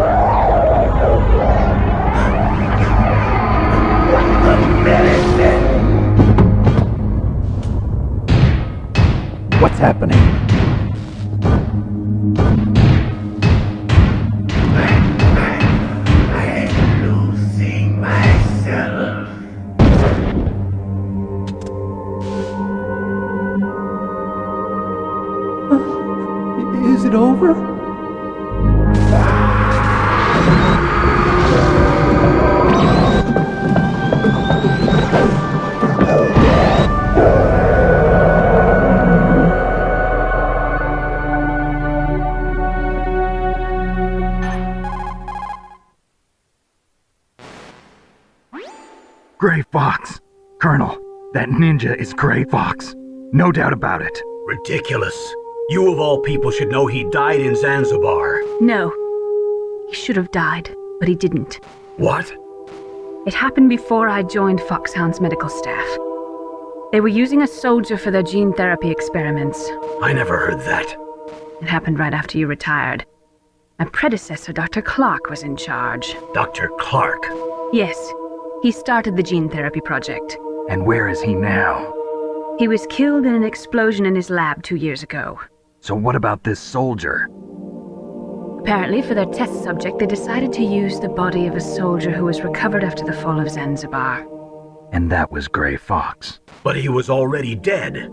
What's happening? I'm losing myself. Is it over? Gray Fox! Colonel, that ninja is Gray Fox. No doubt about it. Ridiculous. You of all people should know he died in Zanzibar. No. He should have died, but he didn't. What? It happened before I joined Foxhound's medical staff. They were using a soldier for their gene therapy experiments. I never heard that. It happened right after you retired. My predecessor, Dr. Clark, was in charge. Dr. Clark? Yes. He started the gene therapy project. And where is he now? He was killed in an explosion in his lab 2 years ago. So what about this soldier? Apparently, for their test subject, they decided to use the body of a soldier who was recovered after the fall of Zanzibar. And that was Gray Fox. But he was already dead.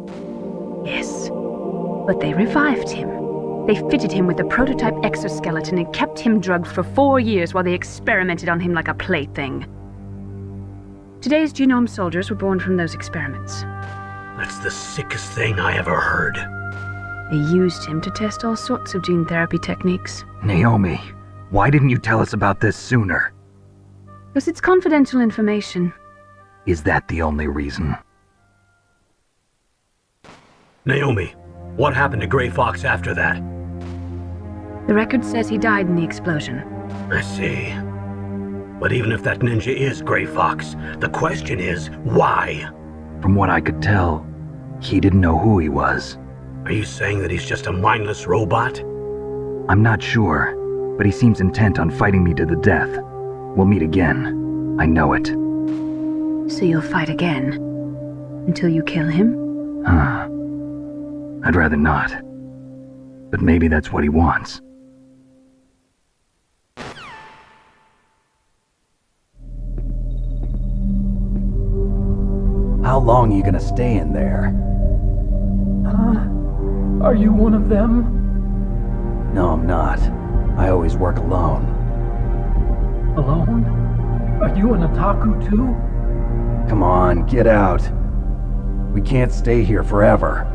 Yes. But they revived him. They fitted him with a prototype exoskeleton and kept him drugged for 4 years while they experimented on him like a plaything. Today's genome soldiers were born from those experiments. That's the sickest thing I ever heard. They used him to test all sorts of gene therapy techniques. Naomi, why didn't you tell us about this sooner? Because it's confidential information. Is that the only reason? Naomi, what happened to Gray Fox after that? The record says he died in the explosion. I see. But even if that ninja is Gray Fox, the question is, why? From what I could tell, he didn't know who he was. Are you saying that he's just a mindless robot? I'm not sure, but he seems intent on fighting me to the death. We'll meet again. I know it. So you'll fight again? Until you kill him? Huh. I'd rather not. But maybe that's what he wants. long are you gonna stay in there? Are you one of them? No, I'm not. I always work alone. Alone? Are you an otaku too? Come on, get out. We can't stay here forever.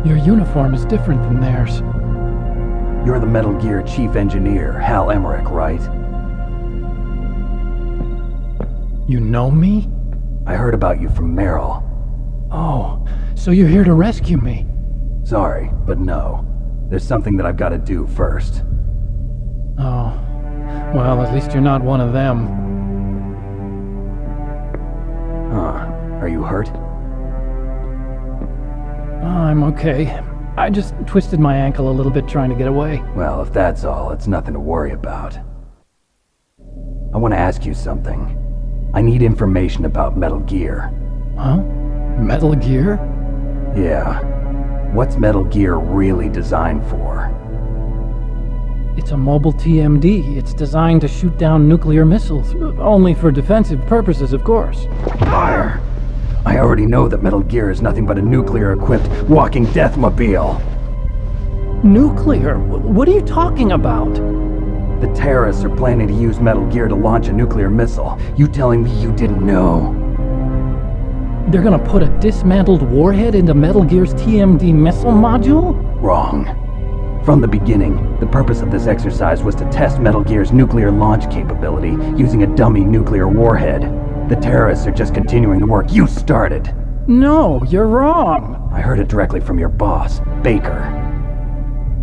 Your uniform is different than theirs. You're the Metal Gear Chief Engineer, Hal Emmerich, right? You know me? I heard about you from Meryl. Oh, so you're here to rescue me? Sorry, but no. There's something that I've got to do first. Oh. Well, at least you're not one of them. Huh. Are you hurt? I'm okay. I just twisted my ankle a little bit trying to get away. Well, if that's all, it's nothing to worry about. I want to ask you something. I need information about Metal Gear. Huh? Metal Gear? Yeah. What's Metal Gear really designed for? It's a mobile TMD. It's designed to shoot down nuclear missiles. Only for defensive purposes, of course. Liar! I already know that Metal Gear is nothing but a nuclear-equipped walking deathmobile. Nuclear? What are you talking about? The terrorists are planning to use Metal Gear to launch a nuclear missile. You telling me you didn't know? They're gonna put a dismantled warhead into Metal Gear's TMD missile module? Wrong. From the beginning, the purpose of this exercise was to test Metal Gear's nuclear launch capability using a dummy nuclear warhead. The terrorists are just continuing the work you started. No, you're wrong. I heard it directly from your boss, Baker.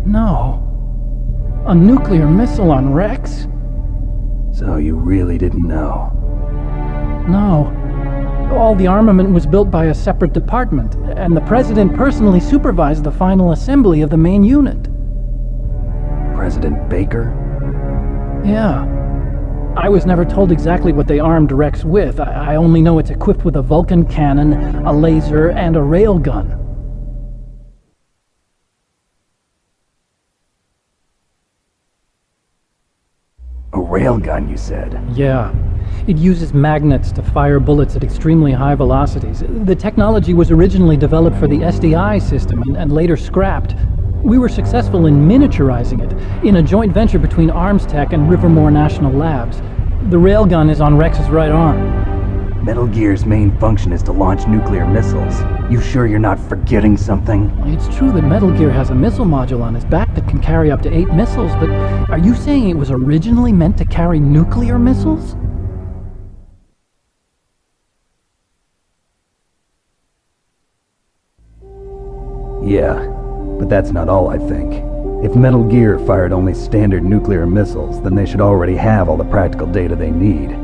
No. A nuclear missile on Rex? So you really didn't know? No. All the armament was built by a separate department, and the President personally supervised the final assembly of the main unit. President Baker? Yeah. I was never told exactly what they armed Rex with. I only know it's equipped with a Vulcan cannon, a laser, and a railgun. A railgun, you said? Yeah. It uses magnets to fire bullets at extremely high velocities. The technology was originally developed for the SDI system and later scrapped. We were successful in miniaturizing it in a joint venture between Armstech and Rivermore National Labs. The railgun is on Rex's right arm. Metal Gear's main function is to launch nuclear missiles. You sure you're not forgetting something? It's true that Metal Gear has a missile module on his back that can carry up to 8 missiles, but are you saying it was originally meant to carry nuclear missiles? Yeah, but that's not all I think. If Metal Gear fired only standard nuclear missiles, then they should already have all the practical data they need.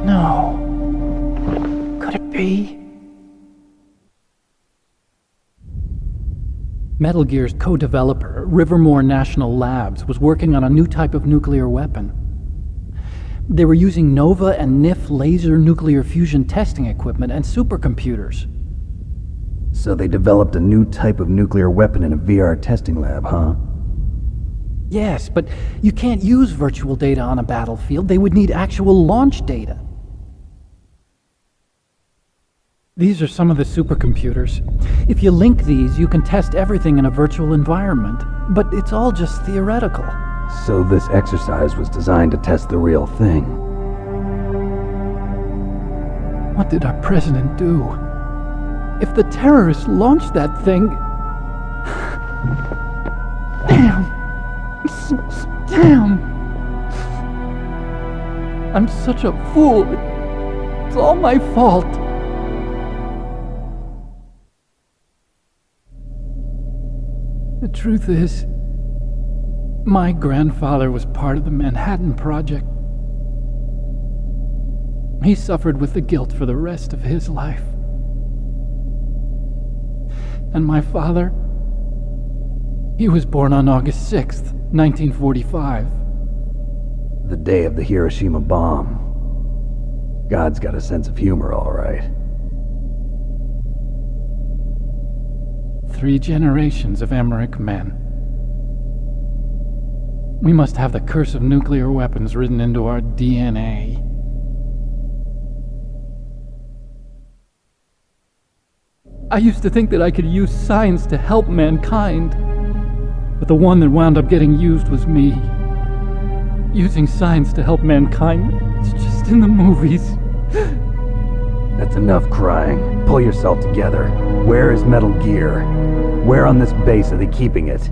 No. Could it be? Metal Gear's co-developer, Rivermore National Labs, was working on a new type of nuclear weapon. They were using NOVA and NIF laser nuclear fusion testing equipment and supercomputers. So they developed a new type of nuclear weapon in a VR testing lab, huh? Yes, but you can't use virtual data on a battlefield. They would need actual launch data. These are some of the supercomputers. If you link these, you can test everything in a virtual environment. But it's all just theoretical. So this exercise was designed to test the real thing. What did our president do? If the terrorists launched that thing... Damn! Damn! I'm such a fool. It's all my fault. The truth is, my grandfather was part of the Manhattan Project. He suffered with the guilt for the rest of his life. And my father, he was born on August 6th, 1945. The day of the Hiroshima bomb. God's got a sense of humor, all right. 3 generations of Emmerich men. We must have the curse of nuclear weapons written into our DNA. I used to think that I could use science to help mankind, but the one that wound up getting used was me. Using science to help mankind, it's just in the movies. That's enough crying. Pull yourself together. Where is Metal Gear? Where on this base are they keeping it?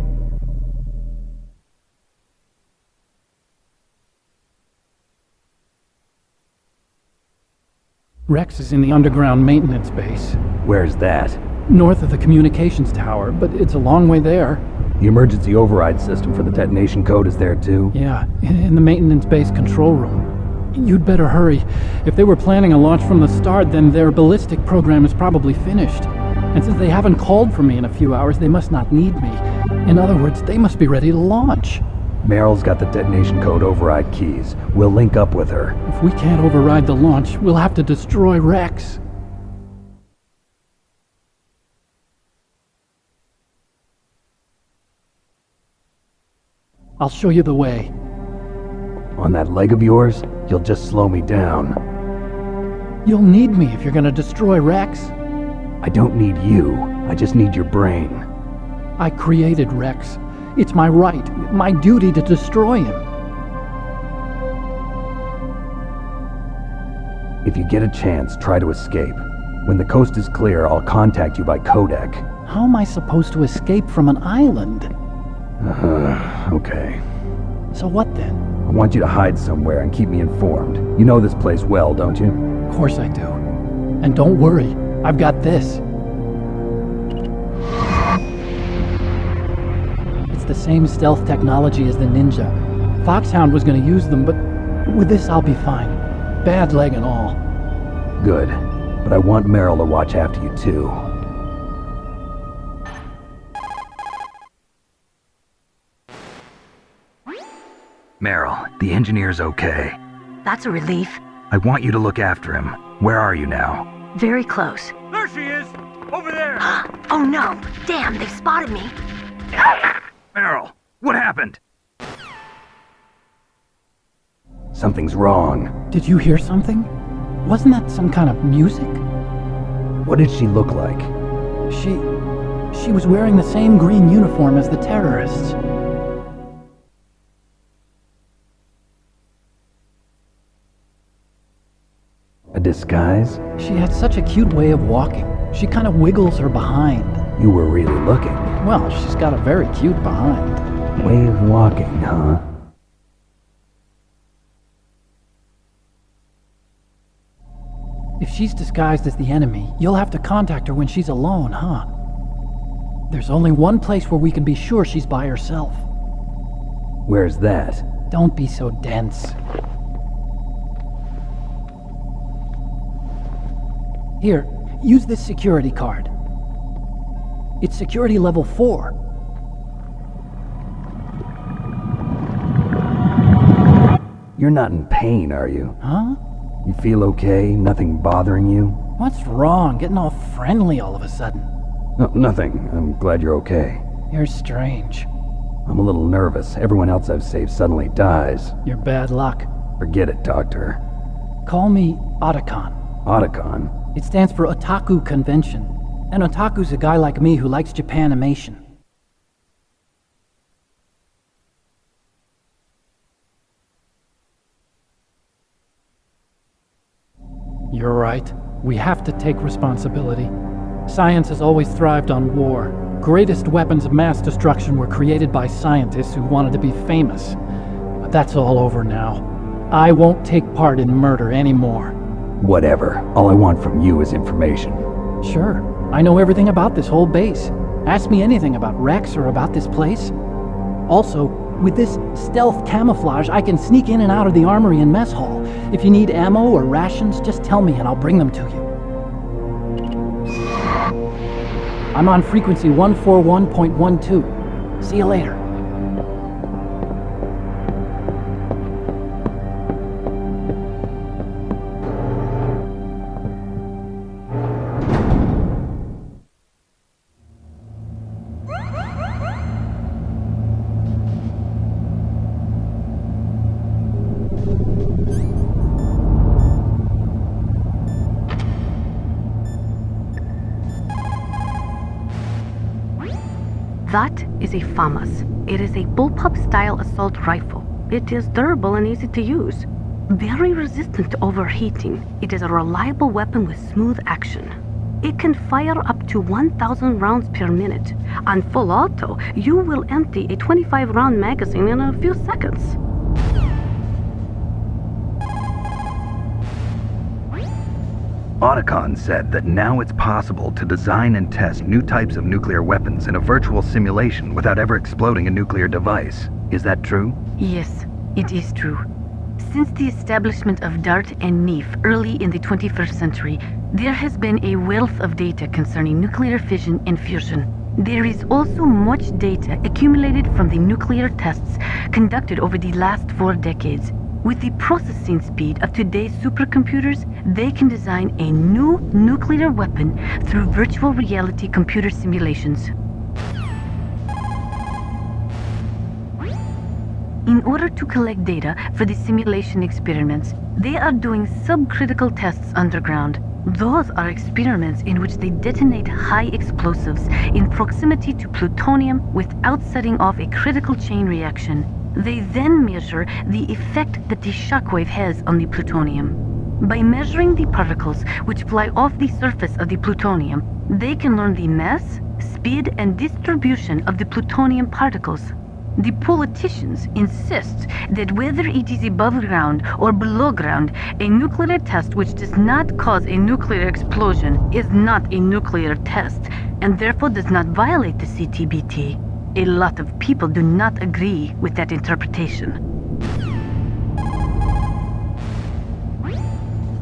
Rex is in the underground maintenance base. Where's that? North of the communications tower, but it's a long way there. The emergency override system for the detonation code is there too? Yeah, in the maintenance base control room. You'd better hurry. If they were planning a launch from the start, then their ballistic program is probably finished. And since they haven't called for me in a few hours, they must not need me. In other words, they must be ready to launch. Meryl's got the detonation code override keys. We'll link up with her. If we can't override the launch, we'll have to destroy Rex. I'll show you the way. On that leg of yours, you'll just slow me down. You'll need me if you're gonna destroy Rex. I don't need you. I just need your brain. I created Rex. It's my right, my duty to destroy him. If you get a chance, try to escape. When the coast is clear, I'll contact you by codec. How am I supposed to escape from an island? Okay. So what then? I want you to hide somewhere and keep me informed. You know this place well, don't you? Of course I do. And don't worry, I've got this. It's the same stealth technology as the Ninja. Foxhound was going to use them, but with this I'll be fine. Bad leg and all. Good. But I want Meryl to watch after you too. Meryl, the engineer's okay. That's a relief. I want you to look after him. Where are you now? Very close. There she is! Over there! Oh no! Damn, they've spotted me. Meryl, what happened? Something's wrong. Did you hear something? Wasn't that some kind of music? What did she look like? She was wearing the same green uniform as the terrorists. A disguise? She had such a cute way of walking. She kind of wiggles her behind. You were really looking. Well, she's got a very cute behind. Way of walking, huh? If she's disguised as the enemy, you'll have to contact her when she's alone, huh? There's only one place where we can be sure she's by herself. Where's that? Don't be so dense. Here, use this security card. It's security level 4. You're not in pain, are you? Huh? You feel okay? Nothing bothering you? What's wrong? Getting all friendly all of a sudden. No, nothing. I'm glad you're okay. You're strange. I'm a little nervous. Everyone else I've saved suddenly dies. You're bad luck. Forget it, Doctor. Call me Otacon. Otacon? It stands for Otaku Convention. An otaku's a guy like me who likes Japanimation. You're right. We have to take responsibility. Science has always thrived on war. Greatest weapons of mass destruction were created by scientists who wanted to be famous. But that's all over now. I won't take part in murder anymore. Whatever. All I want from you is information. Sure. I know everything about this whole base. Ask me anything about Rex or about this place. Also, with this stealth camouflage, I can sneak in and out of the armory and mess hall. If you need ammo or rations, just tell me and I'll bring them to you. I'm on frequency 141.12. See you later. That is a FAMAS. It is a bullpup-style assault rifle. It is durable and easy to use. Very resistant to overheating. It is a reliable weapon with smooth action. It can fire up to 1,000 rounds per minute. On full auto, you will empty a 25-round magazine in a few seconds. Otacon said that now it's possible to design and test new types of nuclear weapons in a virtual simulation without ever exploding a nuclear device. Is that true? Yes, it is true. Since the establishment of DART and NEEF early in the 21st century, there has been a wealth of data concerning nuclear fission and fusion. There is also much data accumulated from the nuclear tests conducted over the last 4 decades. With the processing speed of today's supercomputers, they can design a new nuclear weapon through virtual reality computer simulations. In order to collect data for the simulation experiments, they are doing subcritical tests underground. Those are experiments in which they detonate high explosives in proximity to plutonium without setting off a critical chain reaction. They then measure the effect that the shockwave has on the plutonium. By measuring the particles which fly off the surface of the plutonium, they can learn the mass, speed, and distribution of the plutonium particles. The politicians insist that whether it is above ground or below ground, a nuclear test which does not cause a nuclear explosion is not a nuclear test, and therefore does not violate the CTBT. A lot of people do not agree with that interpretation.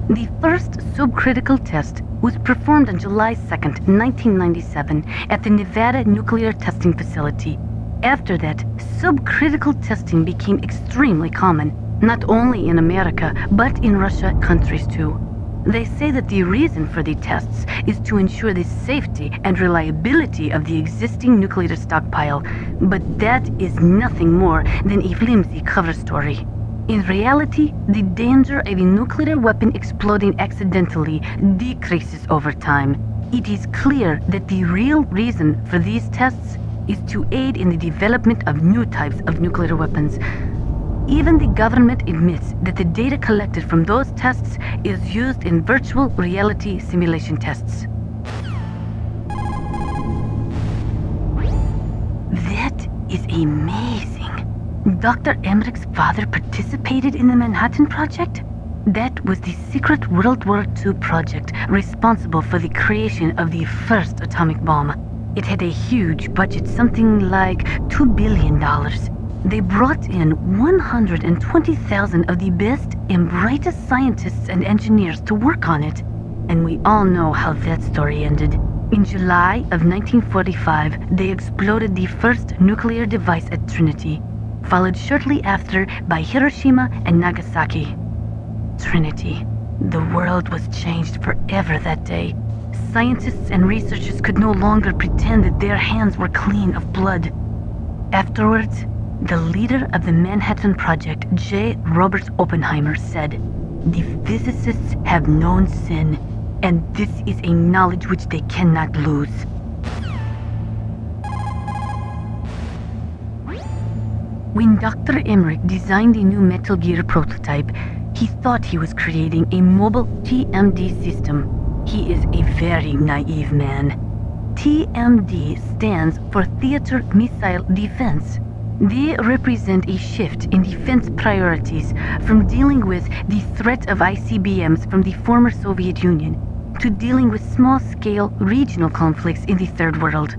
The first subcritical test was performed on July 2nd, 1997 at the Nevada Nuclear Testing Facility. After that, subcritical testing became extremely common, not only in America, but in Russia countries too. They say that the reason for the tests is to ensure the safety and reliability of the existing nuclear stockpile, but that is nothing more than a flimsy cover story. In reality, the danger of a nuclear weapon exploding accidentally decreases over time. It is clear that the real reason for these tests is to aid in the development of new types of nuclear weapons. Even the government admits that the data collected from those tests is used in virtual reality simulation tests. That is amazing. Dr. Emmerich's father participated in the Manhattan Project? That was the secret World War II project responsible for the creation of the first atomic bomb. It had a huge budget, something like $2 billion. They brought in 120,000 of the best and brightest scientists and engineers to work on it. And we all know how that story ended. In July of 1945, they exploded the first nuclear device at Trinity, followed shortly after by Hiroshima and Nagasaki. Trinity. The world was changed forever that day. Scientists and researchers could no longer pretend that their hands were clean of blood. Afterwards, the leader of the Manhattan Project, J. Robert Oppenheimer, said, "The physicists have known sin, and this is a knowledge which they cannot lose." When Dr. Emmerich designed the new Metal Gear prototype, he thought he was creating a mobile TMD system. He is a very naive man. TMD stands for Theater Missile Defense. They represent a shift in defense priorities from dealing with the threat of ICBMs from the former Soviet Union to dealing with small-scale regional conflicts in the Third World.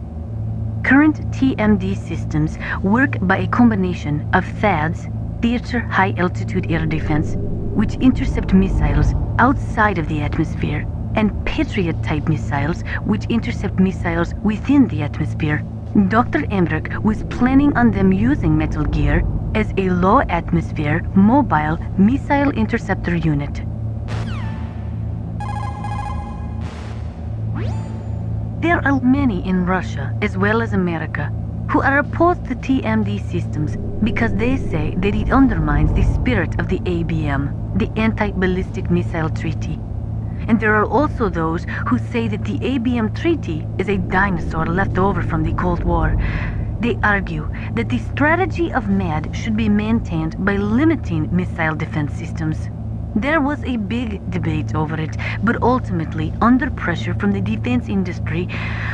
Current TMD systems work by a combination of THAADs, Theater High Altitude Air Defense, which intercept missiles outside of the atmosphere, and Patriot-type missiles, which intercept missiles within the atmosphere. Dr. Emmerich was planning on them using Metal Gear as a low-atmosphere, mobile missile interceptor unit. There are many in Russia, as well as America, who are opposed to TMD systems because they say that it undermines the spirit of the ABM, the Anti-Ballistic Missile Treaty. And there are also those who say that the ABM Treaty is a dinosaur left over from the Cold War. They argue that the strategy of MAD should be maintained by limiting missile defense systems. There was a big debate over it, but ultimately, under pressure from the defense industry,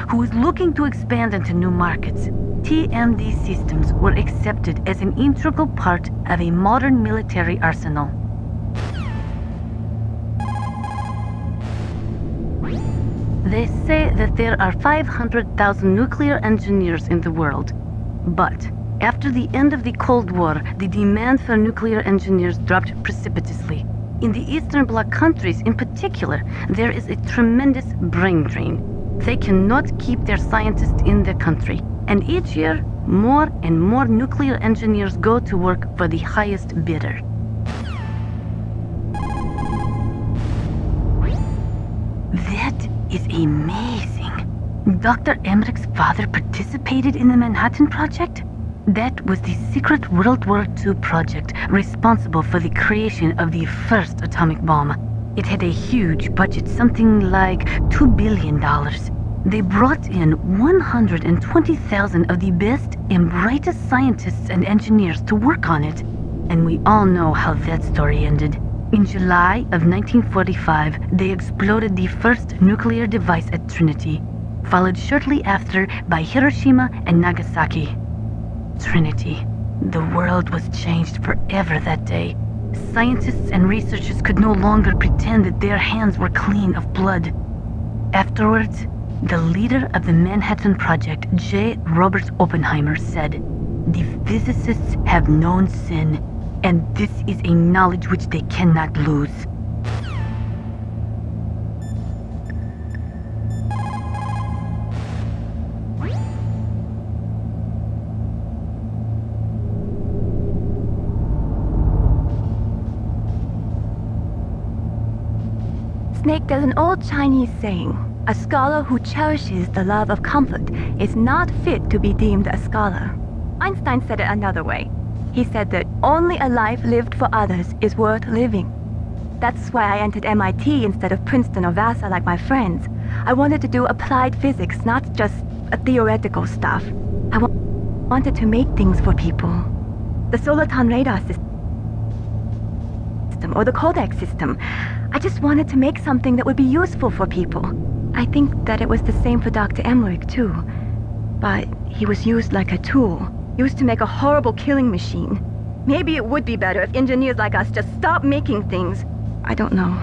who was looking to expand into new markets, TMD systems were accepted as an integral part of a modern military arsenal. They say that there are 500,000 nuclear engineers in the world. But after the end of the Cold War, the demand for nuclear engineers dropped precipitously. In the Eastern Bloc countries in particular, there is a tremendous brain drain. They cannot keep their scientists in the country. And each year, more and more nuclear engineers go to work for the highest bidder. That is amazing. Dr. Emmerich's father participated in the Manhattan Project? That was the secret World War II project responsible for the creation of the first atomic bomb. It had a huge budget, something like $2 billion. They brought in 120,000 of the best and brightest scientists and engineers to work on it. And we all know how that story ended. In July of 1945, they exploded the first nuclear device at Trinity, followed shortly after by Hiroshima and Nagasaki. Trinity. The world was changed forever that day. Scientists and researchers could no longer pretend that their hands were clean of blood. Afterwards, the leader of the Manhattan Project, J. Robert Oppenheimer, said, "The physicists have known sin, and this is a knowledge which they cannot lose." Snake, there's an old Chinese saying, a scholar who cherishes the love of comfort is not fit to be deemed a scholar. Einstein said it another way. He said that only a life lived for others is worth living. That's why I entered MIT instead of Princeton or Vassar like my friends. I wanted to do applied physics, not just theoretical stuff. I wanted to make things for people. The Soliton radar system, or the Kodak system. I just wanted to make something that would be useful for people. I think that it was the same for Dr. Emmerich, too. But he was used like a tool, used to make a horrible killing machine. Maybe it would be better if engineers like us just stopped making things. I don't know.